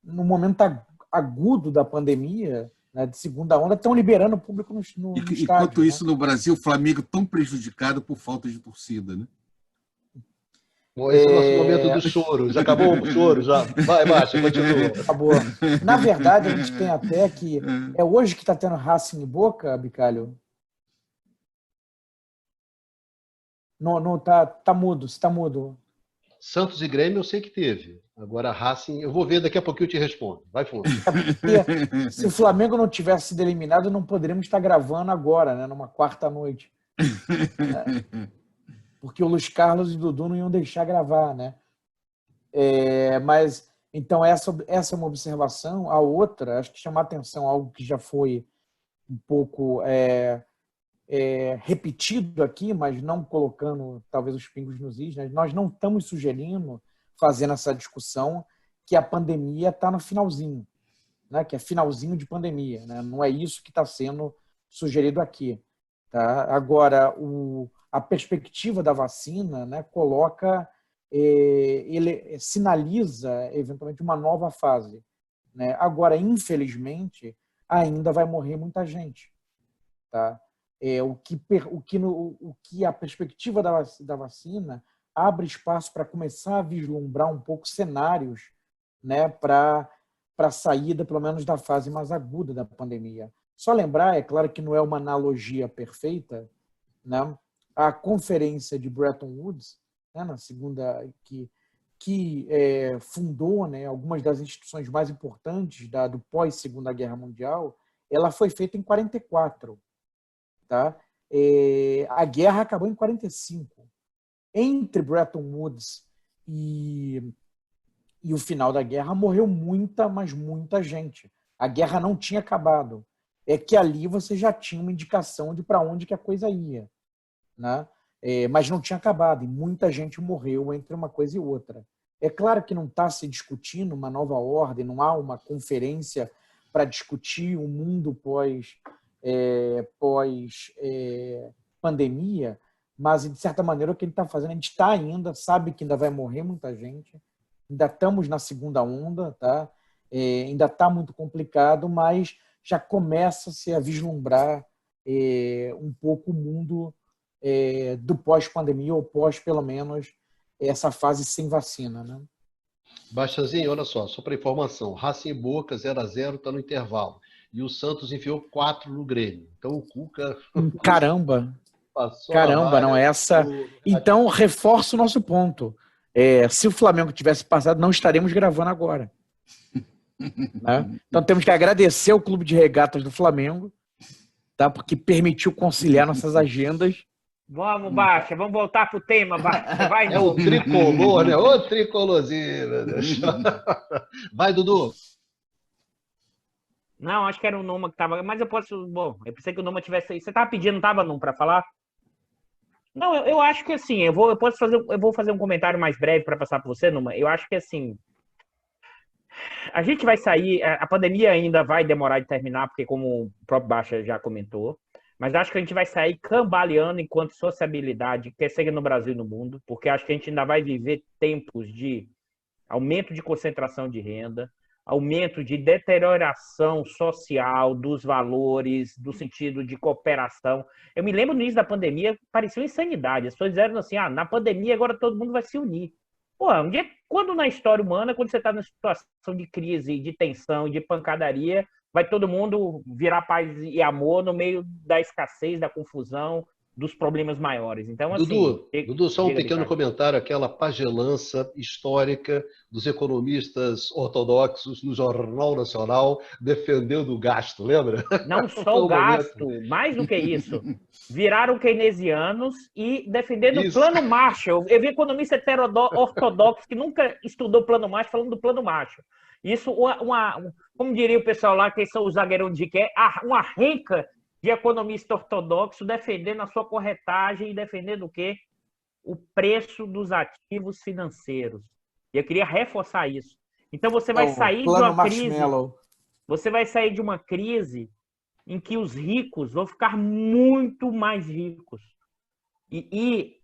no momento agudo da pandemia, né, de segunda onda, estão liberando o público no estádio. Enquanto isso, no Brasil, o Flamengo tão prejudicado por falta de torcida, né? Bom, esse é o nosso momento do choro. Já acabou o choro? Já. Vai, Baixa, continua. Acabou. Na verdade, a gente tem até que... É hoje que está tendo Racing e Boca, Bicalho? Não, tá mudo, você está mudo. Santos e Grêmio eu sei que teve. Agora Racing, eu vou ver, daqui a pouquinho eu te respondo. Vai fundo. Se o Flamengo não tivesse sido eliminado, não poderíamos estar gravando agora, né, numa quarta-noite. Porque o Luiz Carlos e o Dudu não iam deixar gravar, né? Mas, então, essa é uma observação. A outra, acho que chamar atenção a algo que já foi um pouco repetido aqui, mas não colocando, talvez, os pingos nos is, né? Nós não estamos sugerindo, fazendo essa discussão, que a pandemia está no finalzinho, né? Que é finalzinho de pandemia, né? Não é isso que está sendo sugerido aqui. Tá? Agora, a perspectiva da vacina, né, ele sinaliza, eventualmente, uma nova fase, né? Agora, infelizmente, ainda vai morrer muita gente. Tá? O que a perspectiva da vacina abre espaço para começar a vislumbrar um pouco cenários, né, para a saída, pelo menos, da fase mais aguda da pandemia. Só lembrar, é claro que não é uma analogia perfeita, né? A conferência de Bretton Woods, né, na segunda, que fundou, né, algumas das instituições mais importantes do pós-Segunda Guerra Mundial, ela foi feita em 1944. Tá? A guerra acabou em 1945. Entre Bretton Woods e o final da guerra morreu mas muita gente. A guerra não tinha acabado. É que ali você já tinha uma indicação de para onde que a coisa ia, né? Mas não tinha acabado, e muita gente morreu entre uma coisa e outra. É claro que não está se discutindo uma nova ordem, não há uma conferência para discutir o mundo pós-pandemia, mas, de certa maneira, o que ele está fazendo, a gente sabe que ainda vai morrer muita gente, ainda estamos na segunda onda, tá? Ainda está muito complicado, mas já começa-se a vislumbrar um pouco o mundo do pós-pandemia, ou pelo menos, essa fase sem vacina, né? Bastianzinho, olha só para informação, Racing e Boca 0-0 está no intervalo. E o Santos enfiou 4 no Grêmio. Então o Cuca... Caramba! Passou Caramba, não é essa... Então, reforça o nosso ponto. Se o Flamengo tivesse passado, não estaremos gravando agora. Né? Então temos que agradecer ao Clube de Regatas do Flamengo, tá? Porque permitiu conciliar nossas agendas. Vamos, Baixa, vamos voltar pro tema, Baixa. Vai, o tricolor, né? O tricolorzinho, meu Deus. Vai, Dudu. Não, acho que era o Numa que estava. Mas eu posso. Bom, eu pensei que o Numa tivesse. Você estava pedindo, não estava, Numa, para falar? Não, eu acho que assim, eu vou fazer um comentário mais breve para passar para você, Numa. Eu acho que assim, a gente vai sair, a pandemia ainda vai demorar de terminar, porque como o próprio Baixa já comentou, mas acho que a gente vai sair cambaleando enquanto sociabilidade, quer seja no Brasil e no mundo, porque acho que a gente ainda vai viver tempos de aumento de concentração de renda, aumento de deterioração social dos valores, do sentido de cooperação. Eu me lembro no início da pandemia, parecia uma insanidade. As pessoas disseram assim, na pandemia agora todo mundo vai se unir. Pô, quando na história humana, quando você está numa situação de crise, de tensão, de pancadaria, vai todo mundo virar paz e amor no meio da escassez, da confusão, dos problemas maiores. Então, assim... Dudu, só um Diga, pequeno Ricardo. comentário, aquela pagelança histórica dos economistas ortodoxos no Jornal Nacional defendendo o gasto, lembra? Não Foi só o um momento. gasto, mais do que isso. Viraram keynesianos e defendendo o Isso. plano Marshall. Eu vi economista ortodoxo que nunca estudou o plano Marshall falando do plano Marshall. Isso, como diria o pessoal lá, que são os zagueirão de que é uma renca de economista ortodoxo defendendo a sua corretagem e defendendo o quê? O preço dos ativos financeiros. E eu queria reforçar isso. Então você vai sair de uma crise. Você vai sair de uma crise em que os ricos vão ficar muito mais ricos. E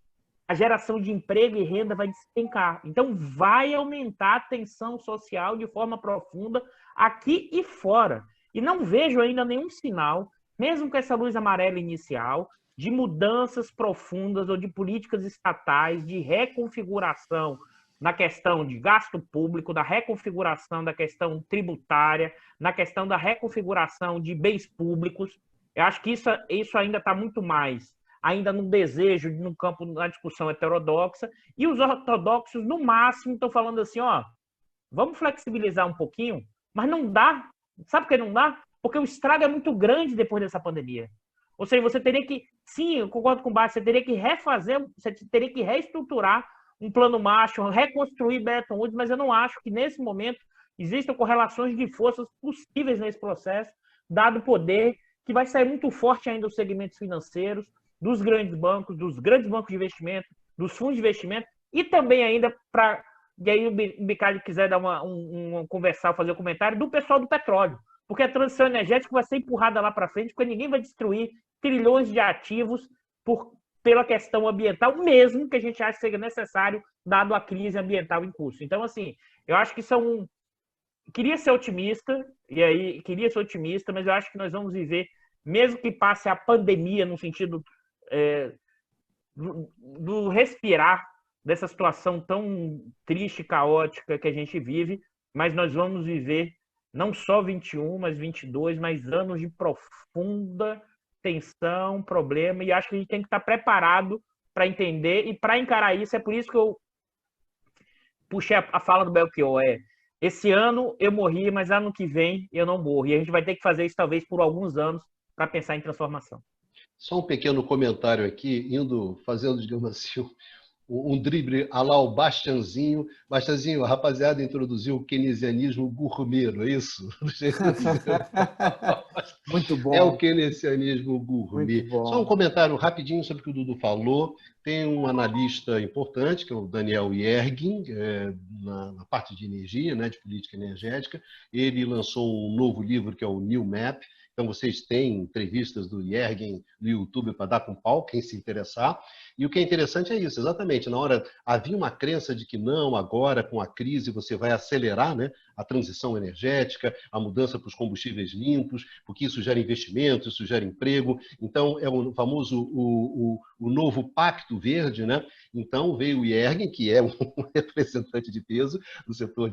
a geração de emprego e renda vai despencar. Então, vai aumentar a tensão social de forma profunda aqui e fora. E não vejo ainda nenhum sinal, mesmo com essa luz amarela inicial, de mudanças profundas ou de políticas estatais de reconfiguração na questão de gasto público, da reconfiguração da questão tributária, na questão da reconfiguração de bens públicos. Eu acho que isso ainda está muito mais ainda no desejo, no campo da discussão heterodoxa, e os ortodoxos, no máximo, estão falando assim, vamos flexibilizar um pouquinho, mas não dá. Sabe por que não dá? Porque o estrago é muito grande depois dessa pandemia. Ou seja, você teria que, sim, eu concordo com o Bárcio, você teria que refazer, você teria que reestruturar um plano Marshall, reconstruir Bretton Woods, mas eu não acho que, nesse momento, existam correlações de forças possíveis nesse processo, dado o poder que vai sair muito forte ainda dos segmentos financeiros, dos grandes bancos de investimento, dos fundos de investimento, e também ainda para, e aí o Bicalho quiser dar conversar, fazer um comentário, do pessoal do petróleo. Porque a transição energética vai ser empurrada lá para frente, porque ninguém vai destruir trilhões de ativos pela questão ambiental, mesmo que a gente ache que seja necessário, dado a crise ambiental em curso. Então, assim, eu acho que queria ser otimista, mas eu acho que nós vamos viver, mesmo que passe a pandemia no sentido do respirar dessa situação tão triste e caótica que a gente vive, mas nós vamos viver não só 21, mas 22, mais anos de profunda tensão, problema, e acho que a gente tem que estar preparado para entender e para encarar isso. É por isso que eu puxei a fala do Belchior, esse ano eu morri, mas ano que vem eu não morro, e a gente vai ter que fazer isso talvez por alguns anos para pensar em transformação. Só um pequeno comentário aqui, fazendo, digamos assim, um drible a lá o Bastianzinho. Bastianzinho, a rapaziada introduziu o keynesianismo gourmet, não é isso? Muito bom. É o keynesianismo gourmet. Só um comentário rapidinho sobre o que o Dudu falou. Tem um analista importante, que é o Daniel Yergin, na parte de energia, né, de política energética. Ele lançou um novo livro, que é o New Map. Então, vocês têm entrevistas do Yergin no YouTube para dar com pau, quem se interessar. E o que é interessante é isso, exatamente. Na hora, havia uma crença de que não, agora, com a crise, você vai acelerar, né, a transição energética, a mudança para os combustíveis limpos, porque isso gera investimento, isso gera emprego. Então, é o famoso o novo Pacto Verde, né? Então, veio o Yergin, que é um representante de peso do setor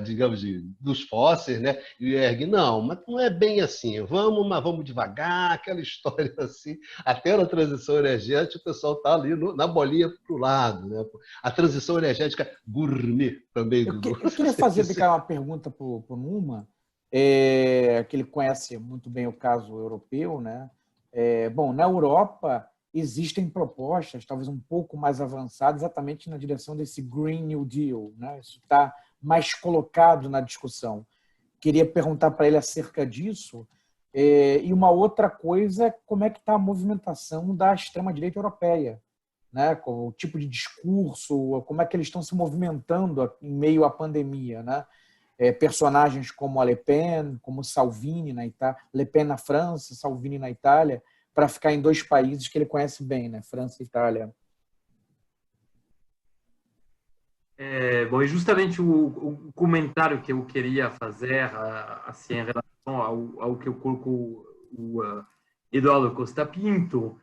digamos, dos fósseis, né? E o Yergin, não, mas não é bem assim. Mas vamos devagar, aquela história assim. Até na transição energética, o pessoal está ali na bolinha para o lado, né? A transição energética gourmet também. Eu queria fazer uma pergunta para o Numa, que ele conhece muito bem o caso europeu, né? Bom, na Europa existem propostas, talvez um pouco mais avançadas, exatamente na direção desse Green New Deal, né? Isso está mais colocado na discussão, queria perguntar para ele acerca disso. E uma outra coisa, como é que está a movimentação da extrema-direita europeia, né? O tipo de discurso, como é que eles estão se movimentando em meio à pandemia, né? Personagens como a Le Pen, como Salvini na Itália, Le Pen na França, Salvini na Itália, para ficar em dois países que ele conhece bem, né? França e Itália. Bom, e justamente o comentário que eu queria fazer, assim, em relação ao que eu coloco o Eduardo Costa Pinto,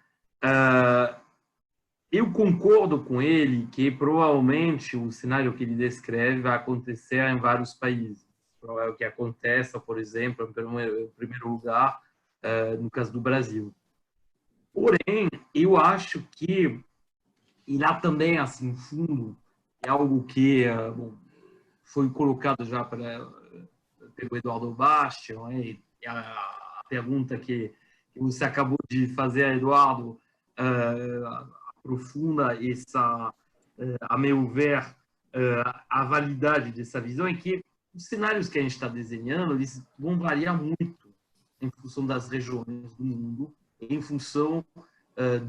eu concordo com ele que provavelmente o cenário que ele descreve vai acontecer em vários países. É o que acontece, por exemplo, em primeiro lugar, no caso do Brasil. Porém, eu acho que, e lá também, assim, fundo, é algo que bom, foi colocado já pelo Eduardo Bastian, né? E a pergunta que você acabou de fazer, Eduardo, aprofunda essa, a meu ver, a validade dessa visão, é que os cenários que a gente está desenhando, eles vão variar muito em função das regiões do mundo, em função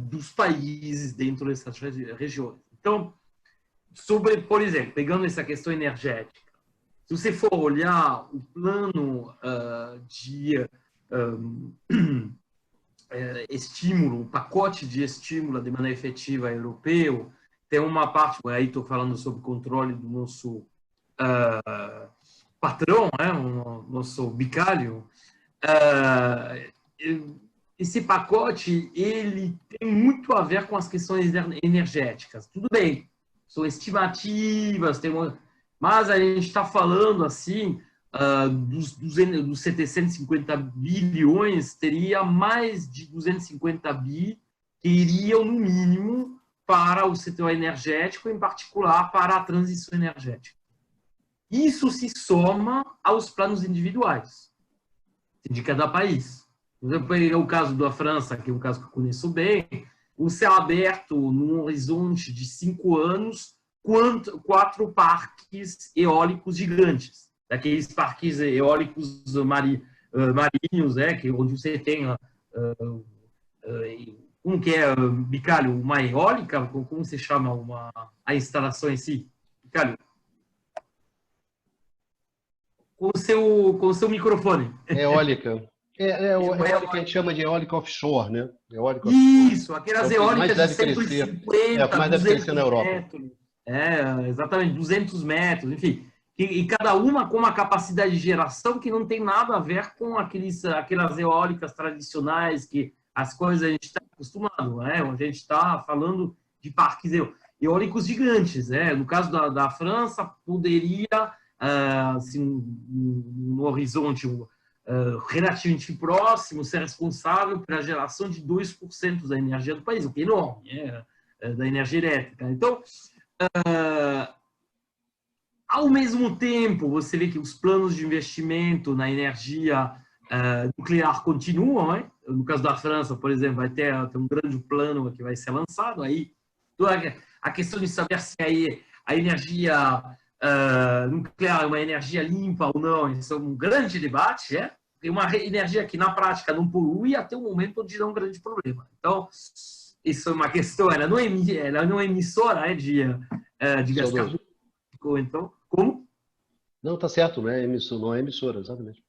dos países dentro dessas regiões. Então, por exemplo, pegando essa questão energética, se você for olhar o plano de estímulo, o pacote de estímulo de maneira efetiva europeu, tem uma parte, aí estou falando sobre controle do nosso patrão, né, o nosso bicário, esse pacote ele tem muito a ver com as questões energéticas. Tudo bem, são estimativas, mas a gente está falando assim, dos 750 bilhões, teria mais de 250 bi que iriam, no mínimo, para o setor energético, em particular para a transição energética. Isso se soma aos planos individuais de cada país. Por exemplo, é o caso da França, que é um caso que eu conheço bem, o céu aberto num horizonte de 5 anos, 4 parques eólicos gigantes, daqueles parques eólicos marinhos, onde você tem como que é, Bicalho, uma eólica, como se chama a instalação em si? Bicalho, com o seu microfone. Eólica. Eólica que a gente chama de eólica offshore, né? Eólica Isso, aquelas eólicas eólicas de 150, que mais deve crescer na Europa. Metros. Exatamente, 200 metros, enfim. E cada uma com uma capacidade de geração que não tem nada a ver com aquelas eólicas tradicionais, que as coisas a gente está acostumado, né? A gente está falando de parques eólicos gigantes. No caso da França, poderia, assim, no horizonte relativamente próximo, ser responsável pela geração de 2% da energia do país, o que é enorme, da energia elétrica. Então, ao mesmo tempo, você vê que os planos de investimento na energia nuclear continuam, né? No caso da França, por exemplo, vai ter um grande plano que vai ser lançado. Aí, toda a questão de saber se a energia nuclear é uma energia limpa ou não, isso é um grande debate. Tem uma energia que, na prática, não polui até o momento onde dá um grande problema. Então, isso é uma questão, ela não é emissora de gás carbônico. Então, como? Não, tá certo, não é emissora, exatamente.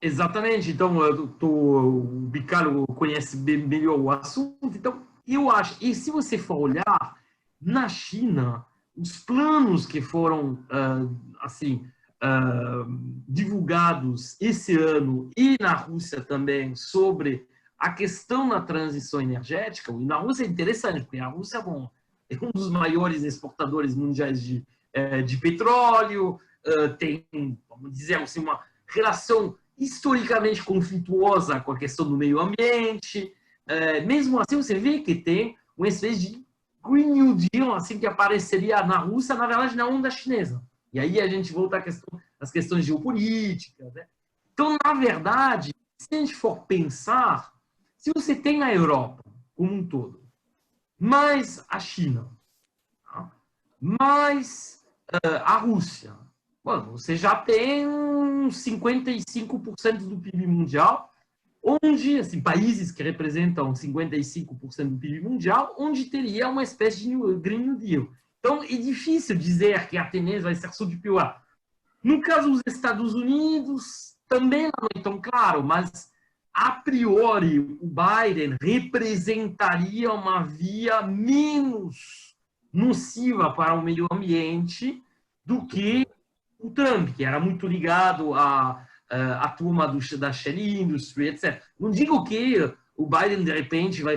Exatamente. Então, o Bicalho conhece melhor o assunto. Então, eu acho, e se você for olhar, na China, os planos que foram, divulgados esse ano, e na Rússia também, sobre a questão da transição energética, e na Rússia é interessante, porque a Rússia é um dos maiores exportadores mundiais de petróleo, tem, vamos dizer assim, uma relação historicamente conflituosa com a questão do meio ambiente. Mesmo assim, você vê que tem uma espécie de Green New Deal, assim, que apareceria na Rússia, na verdade, na onda chinesa. E aí a gente volta às questões geopolíticas, né? Então, na verdade, se a gente for pensar, se você tem a Europa como um todo, mais a China, mais a Rússia, Bom, você já tem uns 55% do PIB mundial, onde, assim, países que representam 55% do PIB mundial, onde teria uma espécie de Green New Deal. Então, é difícil dizer que a tendência vai ser só de piorar. No caso dos Estados Unidos, também não é tão claro, mas, a priori, o Biden representaria uma via menos nociva para o meio ambiente do que o Trump, que era muito ligado à turma da Shell Industry, etc. Não digo que o Biden, de repente, vai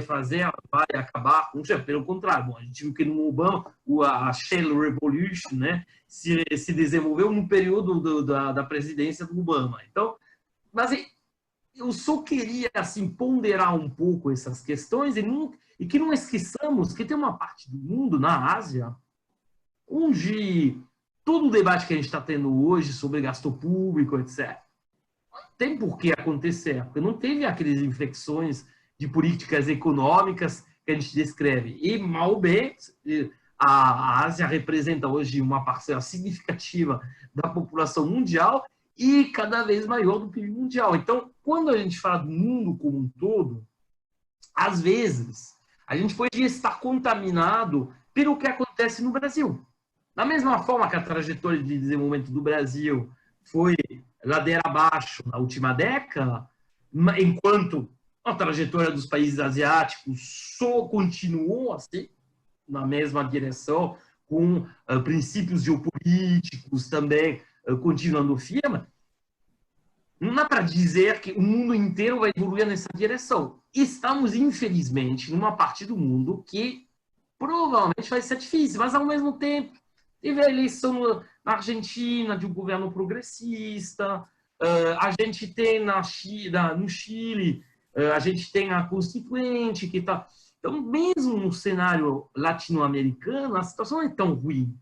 acabar com isso, pelo contrário. Bom, a gente viu que no Obama, a Shell Revolution, né, se desenvolveu no período da presidência do Obama. Então, mas eu só queria assim, ponderar um pouco essas questões e que não esqueçamos que tem uma parte do mundo, na Ásia, onde todo o debate que a gente está tendo hoje sobre gasto público, etc., não tem por que acontecer, porque não teve aquelas inflexões de políticas econômicas que a gente descreve. E, mal ou bem, a Ásia representa hoje uma parcela significativa da população mundial e cada vez maior do PIB mundial. Então, quando a gente fala do mundo como um todo, às vezes, a gente pode estar contaminado pelo que acontece no Brasil. Da mesma forma que a trajetória de desenvolvimento do Brasil foi ladeira abaixo na última década, enquanto a trajetória dos países asiáticos só continuou assim, na mesma direção, com princípios geopolíticos também continuando firme, não dá para dizer que o mundo inteiro vai evoluir nessa direção. Estamos, infelizmente, numa parte do mundo que provavelmente vai ser difícil, mas, ao mesmo tempo, teve a eleição na Argentina de um governo progressista, a gente tem no Chile, a gente tem a Constituinte, que está... Então, mesmo no cenário latino-americano, a situação não é tão ruim.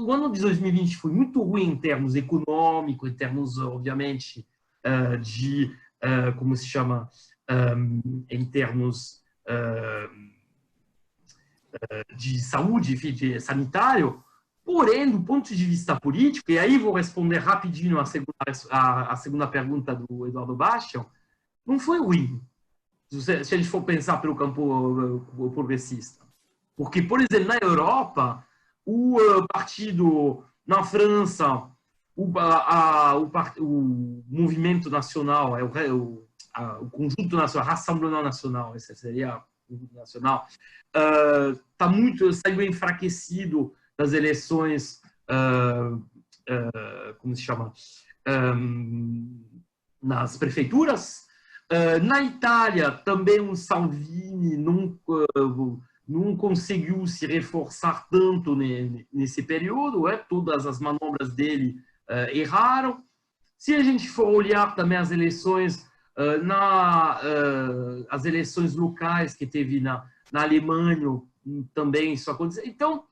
O ano de 2020 foi muito ruim em termos econômicos, em termos, obviamente, como se chama, em termos de saúde, de sanitário. Porém, do ponto de vista político, e aí vou responder rapidinho a segunda pergunta do Eduardo Bastian, não foi ruim, se a gente for pensar pelo campo progressista. Porque, por exemplo, na Europa, o partido, na França, o movimento nacional, o conjunto nacional, Rassemblement Nacional, esse seria o conjunto nacional, saiu enfraquecido das eleições, como se chama, nas prefeituras. Na Itália, também o Salvini não conseguiu se reforçar tanto nesse período, todas as manobras dele erraram. Se a gente for olhar também as eleições, as eleições locais que teve na Alemanha, também isso aconteceu. Então,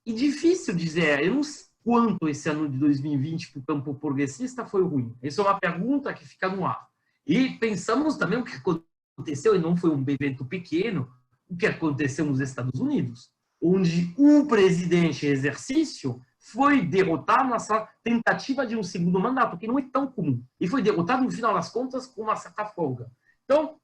é difícil dizer, eu não sei quanto esse ano de 2020 para o campo progressista foi ruim. Essa é uma pergunta que fica no ar. E pensamos também o que aconteceu, e não foi um evento pequeno, o que aconteceu nos Estados Unidos, onde o presidente em exercício foi derrotado nessa tentativa de um segundo mandato, que não é tão comum. E foi derrotado, no final das contas, com uma certa folga. Então,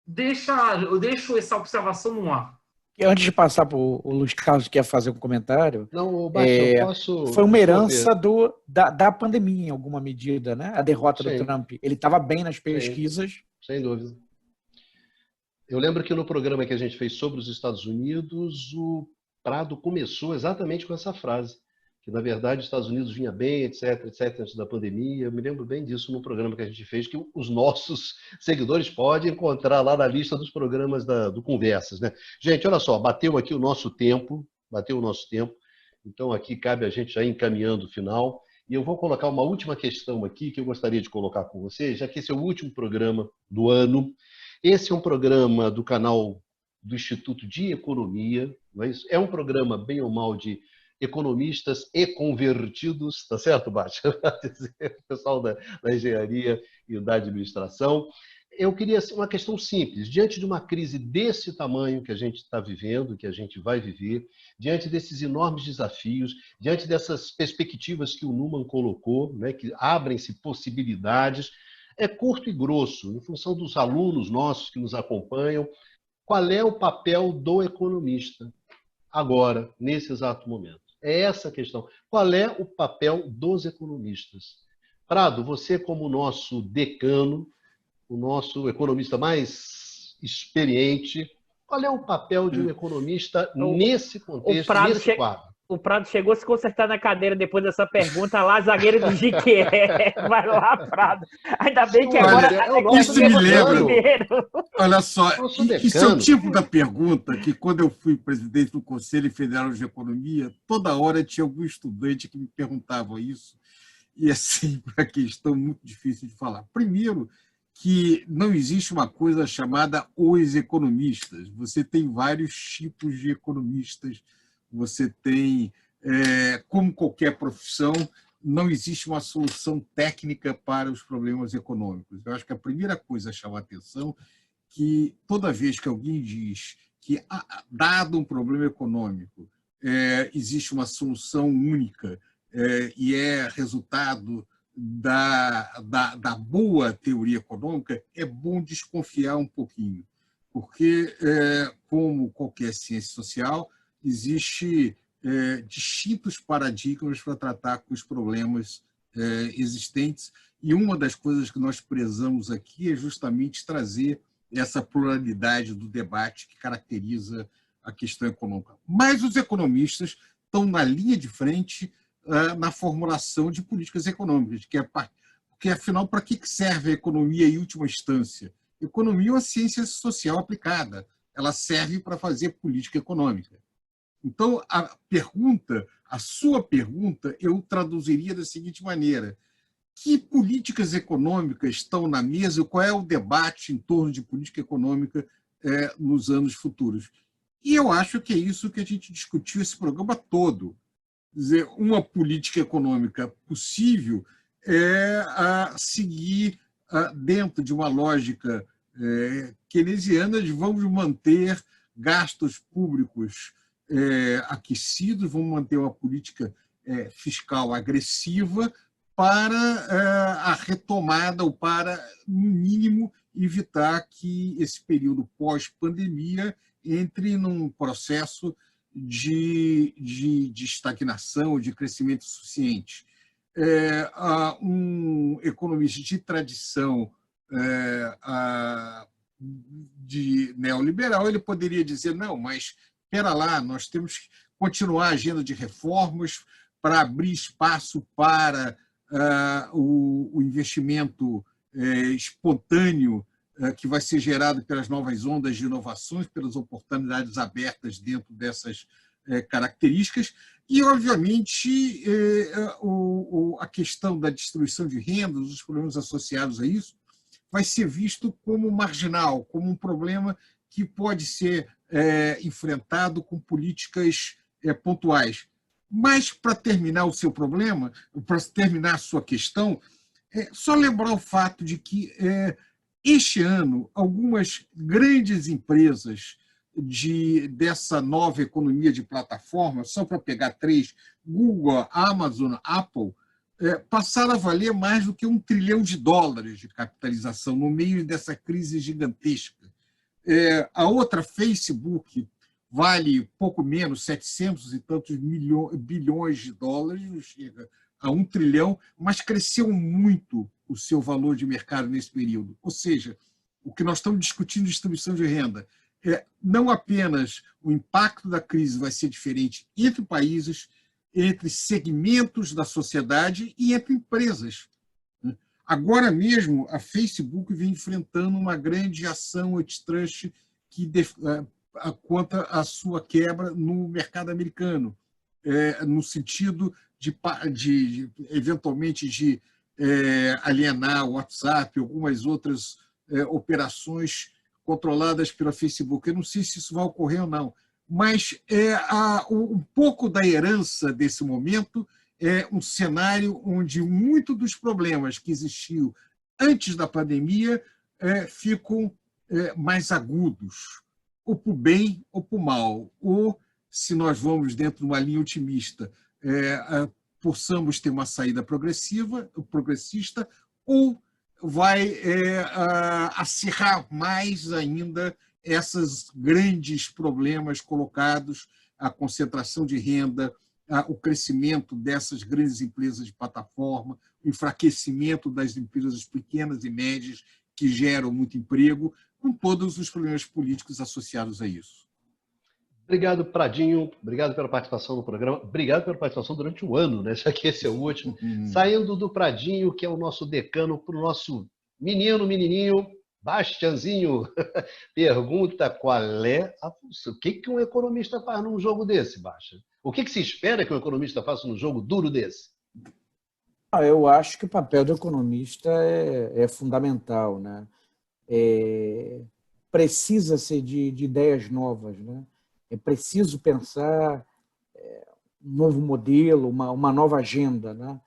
eu deixo essa observação no ar. Antes de passar para o Luiz Carlos, que quer fazer um comentário, não, Bastian, posso... foi uma herança da pandemia, em alguma medida, né? A derrota do Trump. Ele estava bem nas pesquisas. Sem dúvida. Eu lembro que no programa que a gente fez sobre os Estados Unidos, o Prado começou exatamente com essa frase, que, na verdade, os Estados Unidos vinha bem, etc., antes da pandemia. Eu me lembro bem disso no programa que a gente fez, que os nossos seguidores podem encontrar lá na lista dos programas do Conversas, né? Gente, olha só, bateu aqui o nosso tempo, então aqui cabe a gente já ir encaminhando o final, e eu vou colocar uma última questão aqui que eu gostaria de colocar com vocês, já que esse é o último programa do ano. Esse é um programa do canal do Instituto de Economia, não é isso? É um programa, bem ou mal, de economistas e convertidos, tá certo, Bárbara? O pessoal da engenharia e da administração. eu queria uma questão simples. Diante de uma crise desse tamanho que a gente está vivendo, que a gente vai viver, diante desses enormes desafios, diante dessas perspectivas que o Numan colocou, né, que abrem-se possibilidades, é curto e grosso, em função dos alunos nossos que nos acompanham, qual é o papel do economista agora, nesse exato momento? É essa a questão. Qual é o papel dos economistas? Prado, você como nosso decano, o nosso economista mais experiente, qual é o papel de um economista nesse contexto, nesse quadro? O Prado chegou a se consertar na cadeira depois dessa pergunta lá, zagueiro do Jiqué. Vai lá, Prado. Ainda bem que agora... Isso me lembra. Olha só, isso é o tipo da pergunta que, quando eu fui presidente do Conselho Federal de Economia, toda hora tinha algum estudante que me perguntava isso. E, assim, uma questão muito difícil de falar. Primeiro, que não existe uma coisa chamada os economistas. Você tem vários tipos de economistas. Você tem, como qualquer profissão, não existe uma solução técnica para os problemas econômicos. Eu acho que a primeira coisa a chamar a atenção é que toda vez que alguém diz que, dado um problema econômico, existe uma solução única e é resultado da boa teoria econômica, é bom desconfiar um pouquinho, porque, como qualquer ciência social, existe distintos paradigmas para tratar com os problemas existentes, e uma das coisas que nós prezamos aqui é justamente trazer essa pluralidade do debate que caracteriza a questão econômica. Mas os economistas estão na linha de frente na formulação de políticas econômicas, porque, afinal, para que serve a economia em última instância? Economia é uma ciência social aplicada, ela serve para fazer política econômica. Então, a sua pergunta, eu traduziria da seguinte maneira: que políticas econômicas estão na mesa? Qual é o debate em torno de política econômica nos anos futuros? E eu acho que é isso que a gente discutiu esse programa todo. Quer dizer, uma política econômica possível é seguir dentro de uma lógica keynesiana de vamos manter gastos públicos aquecidos, vamos manter uma política fiscal agressiva para a retomada ou para, no mínimo, evitar que esse período pós-pandemia entre num processo de estagnação, de crescimento suficiente. Um economista de tradição de neoliberal, ele poderia dizer, não, mas espera lá, nós temos que continuar a agenda de reformas para abrir espaço para o investimento espontâneo que vai ser gerado pelas novas ondas de inovações, pelas oportunidades abertas dentro dessas características. E, obviamente, a questão da distribuição de rendas, os problemas associados a isso, vai ser visto como marginal, como um problema que pode ser enfrentado com políticas pontuais. Mas, para terminar o seu problema, para terminar a sua questão, só lembrar o fato de que, este ano, algumas grandes empresas dessa nova economia de plataforma, só para pegar 3, Google, Amazon, Apple, passaram a valer mais do que $1 trilhão de capitalização no meio dessa crise gigantesca. A outra, Facebook, vale pouco menos, 700 e tantos bilhões de dólares, não chega a $1 trilhão, mas cresceu muito o seu valor de mercado nesse período. Ou seja, o que nós estamos discutindo de distribuição de renda não apenas o impacto da crise vai ser diferente entre países, entre segmentos da sociedade e entre empresas. Agora mesmo, a Facebook vem enfrentando uma grande ação antitrust quanto à sua quebra no mercado americano, no sentido de eventualmente, de alienar o WhatsApp, algumas outras operações controladas pela Facebook. Eu não sei se isso vai ocorrer ou não, mas um pouco da herança desse momento é um cenário onde muito dos problemas que existiam antes da pandemia ficam mais agudos, ou para o bem ou para o mal. Ou, se nós vamos dentro de uma linha otimista, possamos ter uma saída progressista, ou vai acirrar mais ainda esses grandes problemas colocados, a concentração de renda, o crescimento dessas grandes empresas de plataforma, o enfraquecimento das empresas pequenas e médias que geram muito emprego, com todos os problemas políticos associados a isso. Obrigado, Pradinho. Obrigado pela participação no programa. Obrigado pela participação durante o ano, né? Já que esse é o último. Saindo do Pradinho, que é o nosso decano, para o nosso menininho, Bastianzinho. Pergunta qual é a função. O que um economista faz num jogo desse, Bastian? O que se espera que um economista faça num jogo duro desse? Eu acho que o papel do economista é fundamental, né? Precisa-se de ideias novas, né? É preciso pensar um novo modelo, uma nova agenda, né?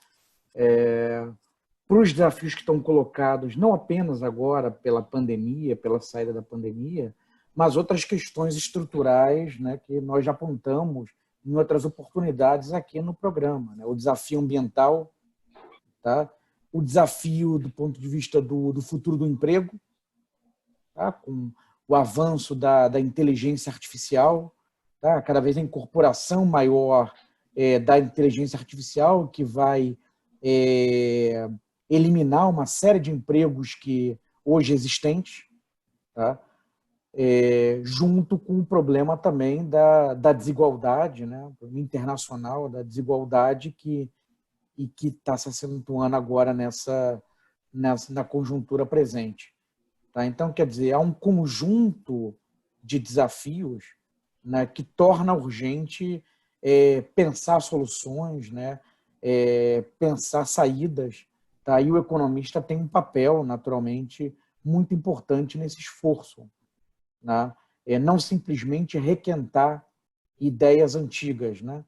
Para os desafios que estão colocados, não apenas agora pela pandemia, pela saída da pandemia, mas outras questões estruturais, né, que nós já apontamos em outras oportunidades aqui no programa, né? O desafio ambiental, tá? O desafio do ponto de vista do futuro do emprego, tá? Com o avanço da inteligência artificial, tá? Cada vez a incorporação maior da inteligência artificial, que vai eliminar uma série de empregos que hoje existentes, tá? Junto com o problema também da desigualdade, né? Internacional, da desigualdade que está se acentuando agora na conjuntura presente. Tá? Então, quer dizer, há um conjunto de desafios, né, que torna urgente pensar soluções, né, pensar saídas. Tá? E o economista tem um papel, naturalmente, muito importante nesse esforço. Né? Não simplesmente requentar ideias antigas, né?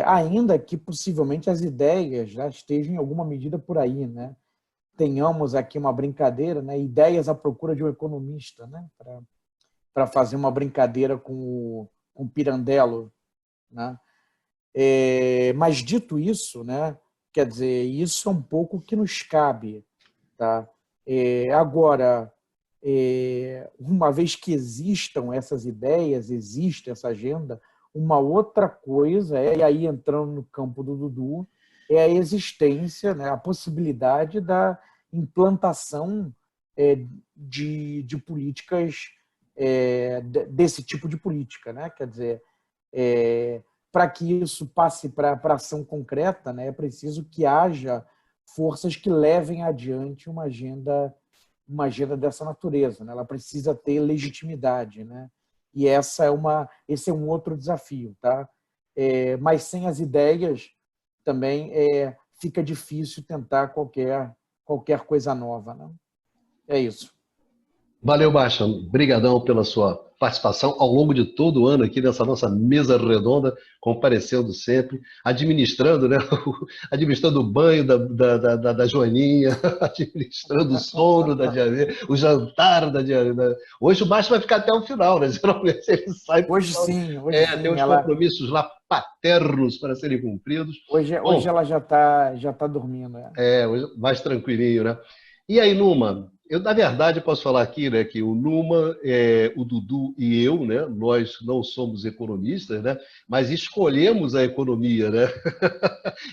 Ainda que possivelmente as ideias já estejam em alguma medida por aí, né? Tenhamos aqui uma brincadeira, né? Ideias à procura de um economista, né? Para fazer uma brincadeira com o Pirandello, né? Mas dito isso, né? Quer dizer, isso é um pouco o que nos cabe, tá? Agora, uma vez que existam essas ideias, existe essa agenda, uma outra coisa, e aí entrando no campo do Dudu, é a existência, né, a possibilidade da implantação de políticas, desse tipo de política, né? Quer dizer, para que isso passe para ação concreta, né, é preciso que haja forças que levem adiante uma agenda dessa natureza, né? Ela precisa ter legitimidade, né? E esse é um outro desafio, tá? Mas sem as ideias também fica difícil tentar qualquer coisa nova, né? É isso. Valeu, Bastian. Obrigadão pela sua participação ao longo de todo o ano aqui nessa nossa mesa redonda, comparecendo sempre, administrando, né? Administrando o banho da Joaninha, administrando o sono da Diana, o jantar da Diana. Hoje o Bastian vai ficar até o final, né? Geralmente ele sai. Hoje sim. Tem uns compromissos lá paternos para serem cumpridos. Hoje ela já tá dormindo. Hoje mais tranquilinho, né? E aí, Numa? Eu, na verdade, posso falar aqui, né, que o Numa, o Dudu e eu, né, nós não somos economistas, né, mas escolhemos a economia, né?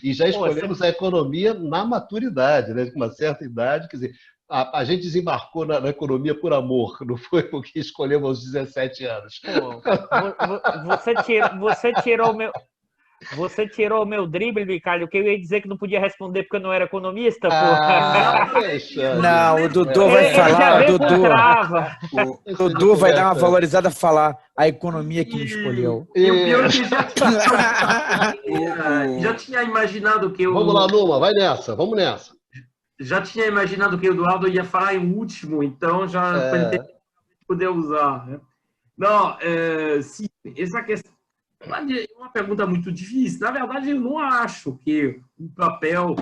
E já escolhemos a economia na maturidade, né, com uma certa idade, quer dizer, a gente desembarcou na economia por amor, não foi porque escolhemos aos 17 anos. Pô, você tirou o meu drible, Bicalho, que eu ia dizer que não podia responder porque eu não era economista, pô. Não, o Dudu vai falar, o Dudu vai dar uma valorizada e falar a economia que me escolheu. E o pior é que já tinha imaginado que eu... Vamos lá, Numa, vai nessa, vamos nessa. Já tinha imaginado que o Eduardo ia falar em último, então já pensei que poder usar. Né? Não, sim, essa questão é uma pergunta muito difícil. Na verdade, eu não acho que o papel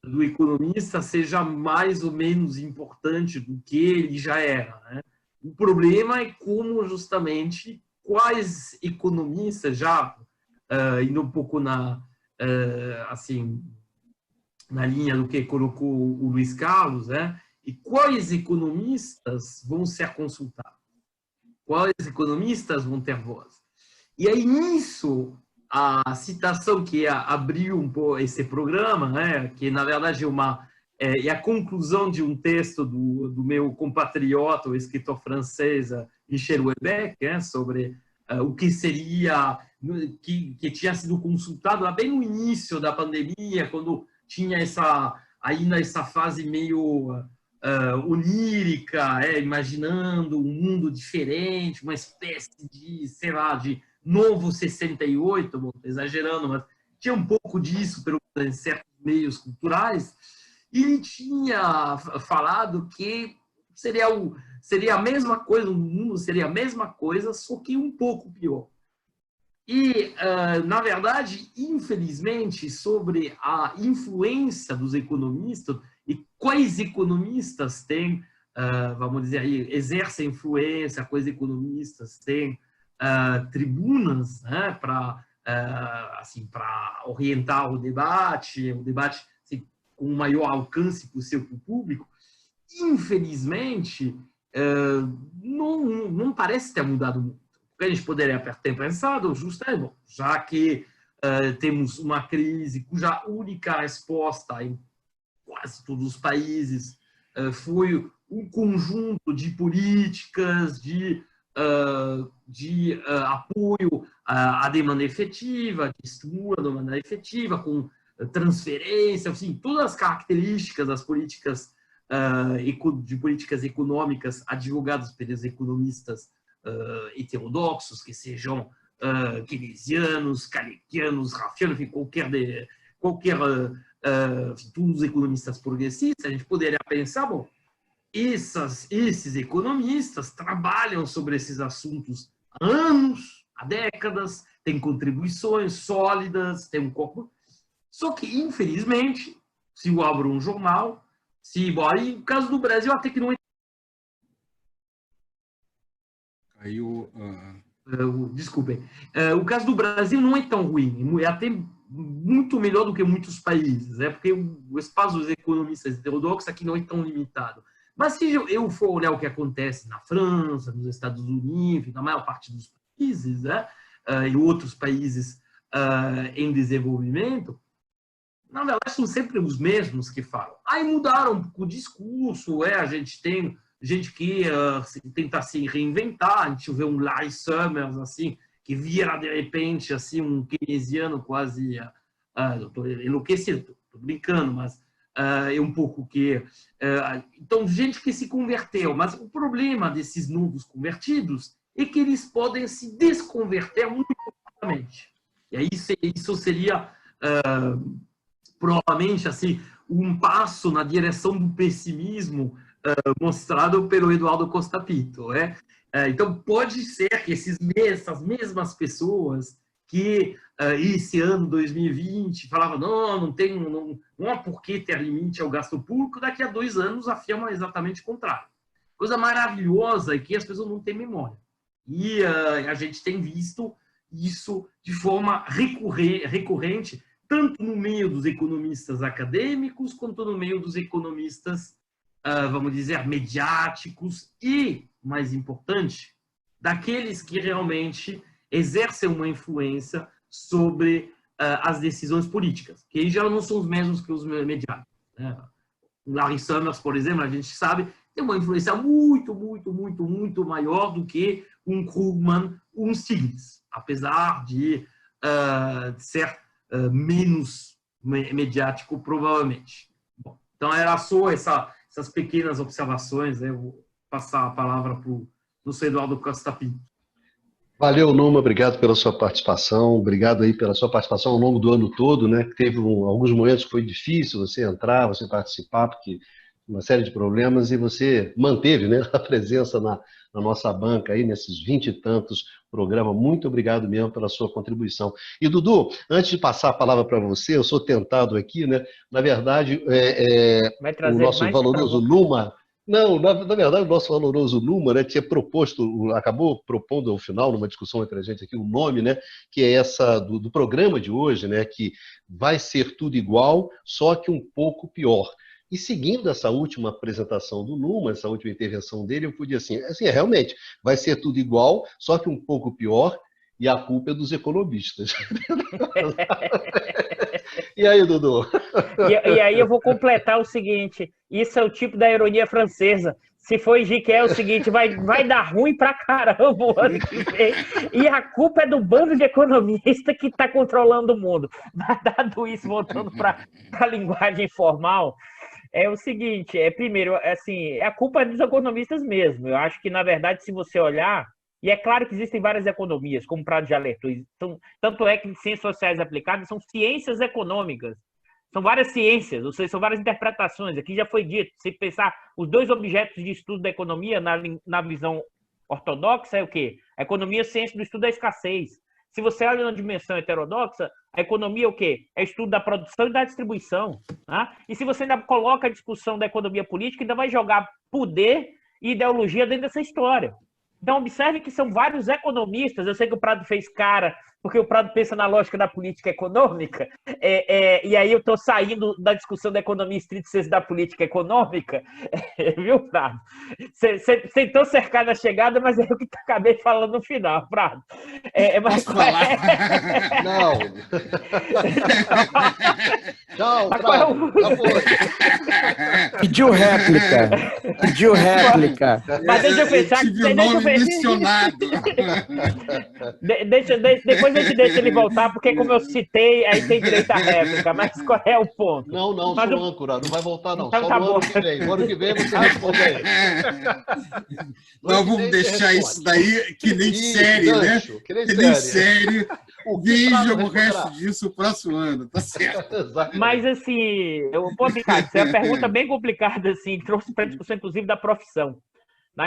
do economista seja mais ou menos importante do que ele já era, né? O problema é como justamente quais economistas, já indo um pouco assim, na linha do que colocou o Luiz Carlos, né? E quais economistas vão ser consultados? Quais economistas vão ter voz? E aí, nisso, a citação que abriu um pouco esse programa, né, que na verdade é a conclusão de um texto do meu compatriota, o escritor francês Michel Houellebecq, né, sobre o que seria, que tinha sido consultado lá bem no início da pandemia, quando tinha ainda essa fase meio onírica, imaginando um mundo diferente, uma espécie de, sei lá, de novo 68, bom, exagerando, mas tinha um pouco disso em certos meios culturais, e ele tinha falado que seria a mesma coisa, o mundo seria a mesma coisa, só que um pouco pior. E, na verdade, infelizmente, sobre a influência dos economistas e quais economistas têm, vamos dizer aí, exercem influência, quais economistas têm tribunas, né, para assim, para orientar o debate assim, com um maior alcance para o seu público, infelizmente, não parece ter mudado muito. O que a gente poderia ter pensado, justamente, já que temos uma crise cuja única resposta em quase todos os países foi um conjunto de políticas de apoio à demanda efetiva, de estímulo à demanda efetiva, com transferência, assim, todas as características das políticas de políticas econômicas advogadas pelos economistas heterodoxos, que sejam keynesianos, keynekianos, raffianos, enfim, todos os economistas progressistas. A gente poderia pensar, bom, esses economistas trabalham sobre esses assuntos há anos, há décadas, têm contribuições sólidas, têm um corpo. Só que, infelizmente, se eu abro um jornal, aí, no caso do Brasil, até que não é. Caiu. Desculpem. O caso do Brasil não é tão ruim, é até muito melhor do que muitos países, né? Porque o espaço dos economistas heterodoxos aqui não é tão limitado. Mas se eu for olhar o que acontece na França, nos Estados Unidos, na maior parte dos países, né, e outros países em desenvolvimento, na verdade são sempre os mesmos que falam. Aí mudaram um pouco o discurso, a gente tem gente que tenta se reinventar, a gente vê um Larry Summers, assim, que vira de repente assim, um keynesiano quase, estou enlouquecido, estou brincando, mas é um pouco que... então, gente que se converteu, mas o problema desses novos convertidos é que eles podem se desconverter muito rapidamente. E aí isso seria, provavelmente, assim, um passo na direção do pessimismo mostrado pelo Eduardo Costa Pinto. Então, pode ser que essas mesmas pessoas que esse ano 2020 falavam não há por que ter limite ao gasto público, daqui a 2 anos afirmam exatamente o contrário. Coisa maravilhosa é que as pessoas não têm memória. E a gente tem visto isso de forma recorrente, tanto no meio dos economistas acadêmicos, quanto no meio dos economistas, vamos dizer, mediáticos e, mais importante, daqueles que realmente exercem uma influência sobre as decisões políticas, que já não são os mesmos que os mediáticos. O Larry Summers, por exemplo, a gente sabe, tem uma influência muito, muito, muito, muito maior do que um Krugman, um Stiglitz, apesar de ser menos mediático, provavelmente. Bom, então, era só essas pequenas observações. Eu vou passar a palavra para o Luiz Eduardo Costa Pinto. Valeu, Numa, obrigado pela sua participação, obrigado aí pela sua participação ao longo do ano todo, né? Teve alguns momentos que foi difícil você entrar, você participar, porque uma série de problemas, e você manteve, né, a presença na nossa banca aí, nesses 20 e tantos programas. Muito obrigado mesmo pela sua contribuição. E, Dudu, antes de passar a palavra para você, eu sou tentado aqui, né? Na verdade, Vai o trazer nosso mais valoroso Numa. Não, na verdade, o nosso valoroso Numa, né, tinha proposto, acabou propondo ao final, numa discussão entre a gente aqui, o nome, né, que é essa do programa de hoje, né, que vai ser tudo igual, só que um pouco pior. E seguindo essa última apresentação do Numa, essa última intervenção dele, eu pude assim, realmente, vai ser tudo igual, só que um pouco pior, e a culpa é dos economistas. E aí, Dudu? E aí eu vou completar o seguinte: isso é o tipo da ironia francesa. Se for Henrique, é o seguinte, vai dar ruim pra caramba o ano que vem. E a culpa é do bando de economistas que está controlando o mundo. Mas, dado isso, voltando para a linguagem formal, é o seguinte, primeiro, assim, a culpa é dos economistas mesmo. Eu acho que, na verdade, se você olhar, e é claro que existem várias economias, como o Prado já alertou, tanto é que ciências sociais aplicadas são ciências econômicas. São várias ciências, ou seja, são várias interpretações. Aqui já foi dito, se pensar os dois objetos de estudo da economia na visão ortodoxa é o quê? A economia é a ciência do estudo da escassez. Se você olha na dimensão heterodoxa, a economia é o quê? É estudo da produção e da distribuição. Tá? E se você ainda coloca a discussão da economia política, ainda vai jogar poder e ideologia dentro dessa história. Então, observe que são vários economistas. Eu sei que o Prado fez cara, porque o Prado pensa na lógica da política econômica, e aí eu estou saindo da discussão da economia estrito sensu da política econômica, viu, Prado? Você tentou cercar na chegada, mas é eu que acabei falando no final, Prado. Posso falar? Não. Tchau, Prado. Já foi. Pediu réplica. Mas deixa eu pensar. Eu tive o nome mencionado. Depois a gente deixa ele voltar, porque como eu citei, aí tem direito à réplica. Mas qual é o ponto? Não, Mas sou âncora, não vai voltar não. Então Só tá no bom. ano que vem. No ano que vem você responde aí. Nós vamos deixar isso daí que nem série, gancho, né? que nem Que nem série. série. O Veja Prado o resto responderá. disso o próximo ano, tá certo? Exatamente. Mas assim, Ricardo, isso é uma pergunta bem complicada, assim, que trouxe para a discussão, inclusive, da profissão.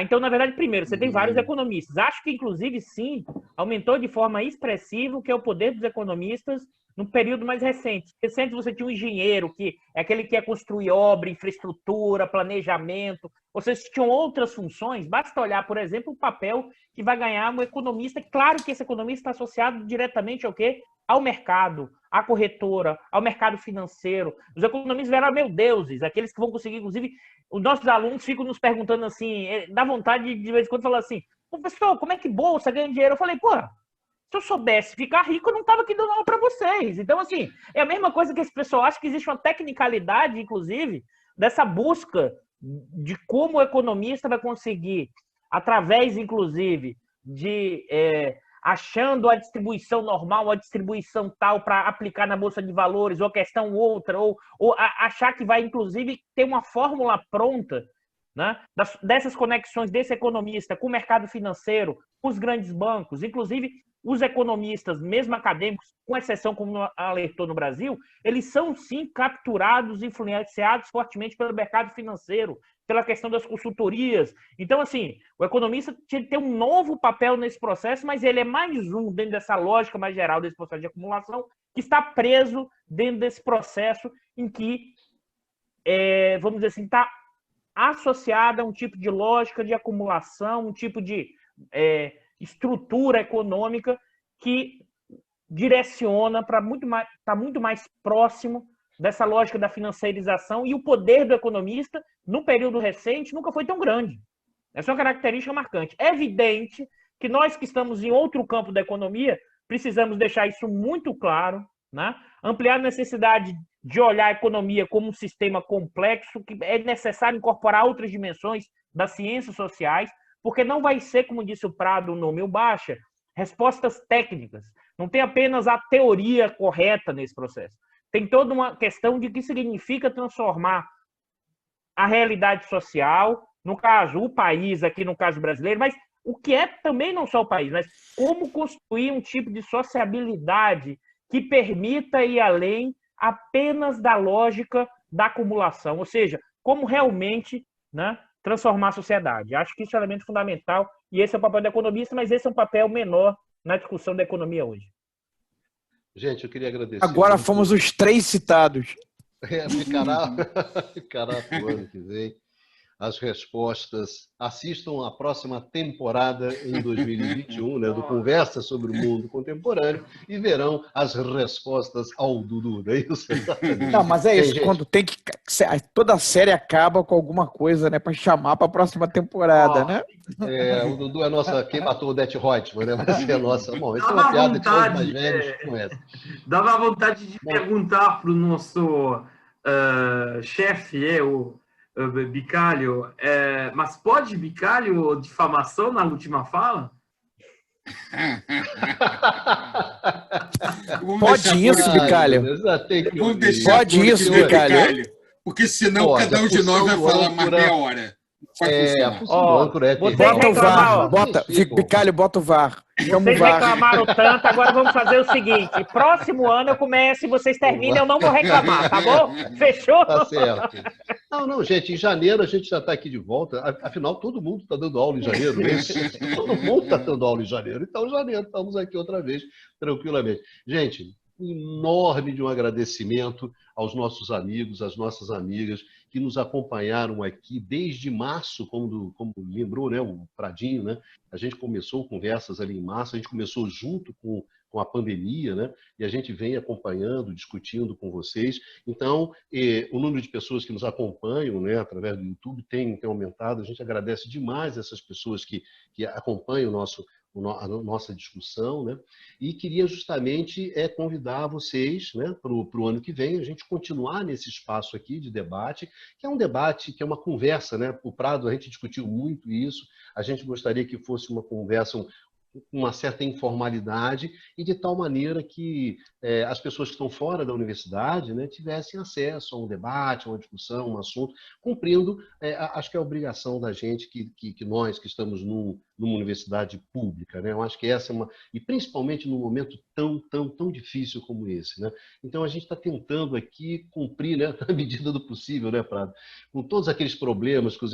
Então, na verdade, primeiro, você tem vários economistas. Acho que, inclusive, sim, aumentou de forma expressiva o que é o poder dos economistas no período mais recente. Recente você tinha um engenheiro, que é aquele que ia construir obra, infraestrutura, planejamento. Vocês tinham outras funções. Basta olhar, por exemplo, o papel que vai ganhar um economista. Claro que esse economista está associado diretamente ao quê? Ao mercado, à corretora, ao mercado financeiro. Os economistas vieram, meu deuses, aqueles que vão conseguir, inclusive, os nossos alunos ficam nos perguntando assim, dá vontade de vez em quando falar assim, professor, como é que bolsa ganha dinheiro? Eu falei, pô, se eu soubesse ficar rico, eu não estava aqui dando aula para vocês. Então, assim, é a mesma coisa que esse pessoal acha que existe uma tecnicalidade, inclusive, dessa busca de como o economista vai conseguir, através, inclusive, de achando a distribuição normal, a distribuição tal para aplicar na Bolsa de Valores, ou questão outra, ou achar que vai, inclusive, ter uma fórmula pronta, né, dessas conexões desse economista com o mercado financeiro, com os grandes bancos, inclusive os economistas, mesmo acadêmicos, com exceção como alertou no Brasil, eles são sim capturados, influenciados fortemente pelo mercado financeiro, pela questão das consultorias. Então, assim, o economista tinha que ter um novo papel nesse processo, mas ele é mais um dentro dessa lógica mais geral desse processo de acumulação, que está preso dentro desse processo em que, vamos dizer assim, está associada a um tipo de lógica de acumulação, um tipo de estrutura econômica que direciona para tá muito mais próximo dessa lógica da financiarização, e o poder do economista, no período recente, nunca foi tão grande. Essa é uma característica marcante. É evidente que nós que estamos em outro campo da economia precisamos deixar isso muito claro, né? Ampliar a necessidade de olhar a economia como um sistema complexo, que é necessário incorporar outras dimensões das ciências sociais, porque não vai ser, como disse o Prado no Meu Baixa, respostas técnicas. Não tem apenas a teoria correta nesse processo. Tem toda uma questão de que significa transformar a realidade social, no caso, o país, aqui no caso brasileiro, mas o que é também não só o país, mas como construir um tipo de sociabilidade que permita ir além apenas da lógica da acumulação. Ou seja, como realmente, né, transformar a sociedade. Acho que isso é um elemento fundamental e esse é o papel do economista, mas esse é um papel menor na discussão da economia hoje. Gente, eu queria agradecer. Agora fomos os 3 citados. Ficará para o ano que vem as respostas. Assistam a próxima temporada em 2021, né, do Conversa sobre o Mundo Contemporâneo, e verão as respostas ao Dudu, não é isso? Não, mas é isso, gente, quando tem que... Toda a série acaba com alguma coisa, né, para chamar para a próxima temporada, né? O Dudu é a nossa... Quem matou o Det Reutemann, né? Vai ser a nossa... Bom, isso é uma piada que os mais velhos conhecem. Dava vontade de perguntar para o nosso chefe, o Bicalho, mas pode, Bicalho, difamação na última fala? Pode isso, Bicalho? Pode isso, Bicalho? Porque senão cada um de nós vai falar mais meia hora. Bota o VAR, Bicalho, bota o VAR. Vocês reclamaram tanto, agora vamos fazer o seguinte: próximo ano eu começo e vocês terminam, eu não vou reclamar, tá bom? Fechou? Tá certo. Não, gente, em janeiro a gente já está aqui de volta. Afinal, todo mundo está dando aula em janeiro, né? Todo mundo está dando aula em janeiro. Então, em janeiro, estamos aqui outra vez, tranquilamente. Gente, enorme de um agradecimento aos nossos amigos, às nossas amigas que nos acompanharam aqui desde março, como lembrou, né, o Pradinho, né? A gente começou conversas ali em março, a gente começou junto com a pandemia, né? E a gente vem acompanhando, discutindo com vocês. Então, o número de pessoas que nos acompanham, né, através do YouTube tem aumentado. A gente agradece demais essas pessoas que acompanham a nossa discussão, né? E queria justamente convidar vocês, né, para o ano que vem, a gente continuar nesse espaço aqui de debate, que é um debate, que é uma conversa, né? O Prado, a gente discutiu muito isso, a gente gostaria que fosse uma conversa, uma certa informalidade e de tal maneira que as pessoas que estão fora da universidade, né, tivessem acesso a um debate, a uma discussão, um assunto, cumprindo, acho que é a obrigação da gente, que nós que estamos numa universidade pública, né? Eu acho que essa é e principalmente num momento tão difícil como esse, né? Então a gente está tentando aqui cumprir, né, na medida do possível, né, Prado, com todos aqueles problemas que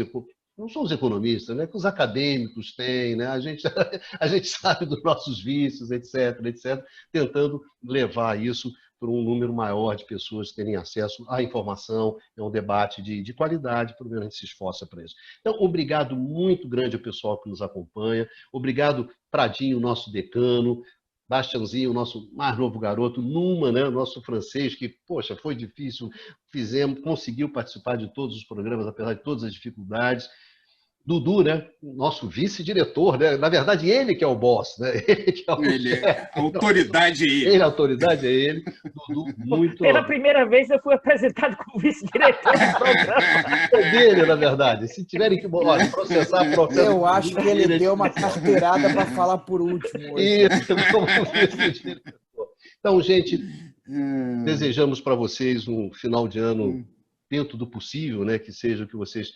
não são os economistas, né, que os acadêmicos têm, né? A gente sabe dos nossos vícios, etc., tentando levar isso para um número maior de pessoas terem acesso à informação, é um debate de qualidade, pelo menos a gente se esforça para isso. Então, obrigado muito grande ao pessoal que nos acompanha, obrigado, Pradinho, nosso decano, Bastianzinho, o nosso mais novo garoto, Numa, né, o nosso francês, que, poxa, foi difícil, conseguiu participar de todos os programas, apesar de todas as dificuldades. Dudu, né, nosso vice-diretor, né? Na verdade, ele que é o boss, né? A autoridade é ele. A autoridade é ele. Dudu, muito... Pela primeira vez eu fui apresentado como vice-diretor do programa. É dele, na verdade. Se tiverem que processar... Eu acho que ele deu uma carteirada para falar por último. Isso, como vice-diretor. Então, gente, desejamos para vocês um final de ano dentro do possível, né? Que seja que vocês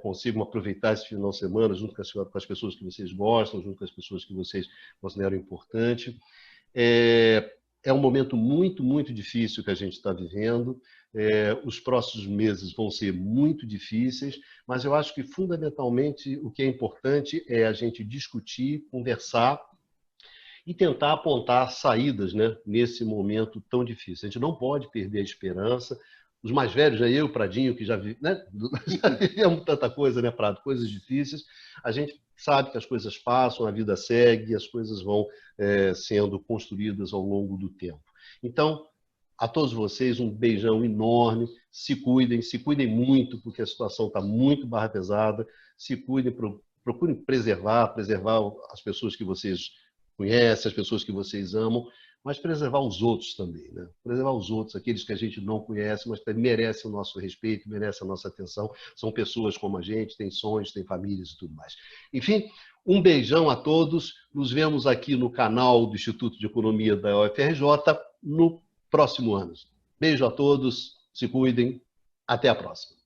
consigam aproveitar esse final de semana junto com as pessoas que vocês gostam, junto com as pessoas que vocês consideram importante. É um momento muito difícil que a gente está vivendo. Os próximos meses vão ser muito difíceis, mas eu acho que, fundamentalmente, o que é importante é a gente discutir, conversar e tentar apontar saídas, né, nesse momento tão difícil. A gente não pode perder a esperança. Os mais velhos, né, eu, Pradinho, que já vivemos tanta coisa, né, Prado? Coisas difíceis. A gente sabe que as coisas passam, a vida segue, as coisas vão sendo construídas ao longo do tempo. Então, a todos vocês, um beijão enorme. Se cuidem muito, porque a situação está muito barra pesada. Se cuidem, procurem preservar as pessoas que vocês conhecem, as pessoas que vocês amam, mas preservar os outros também, né? Preservar os outros, aqueles que a gente não conhece, mas que merecem o nosso respeito, merecem a nossa atenção. São pessoas como a gente, têm sonhos, têm famílias e tudo mais. Enfim, um beijão a todos. Nos vemos aqui no canal do Instituto de Economia da UFRJ no próximo ano. Beijo a todos, se cuidem, até a próxima.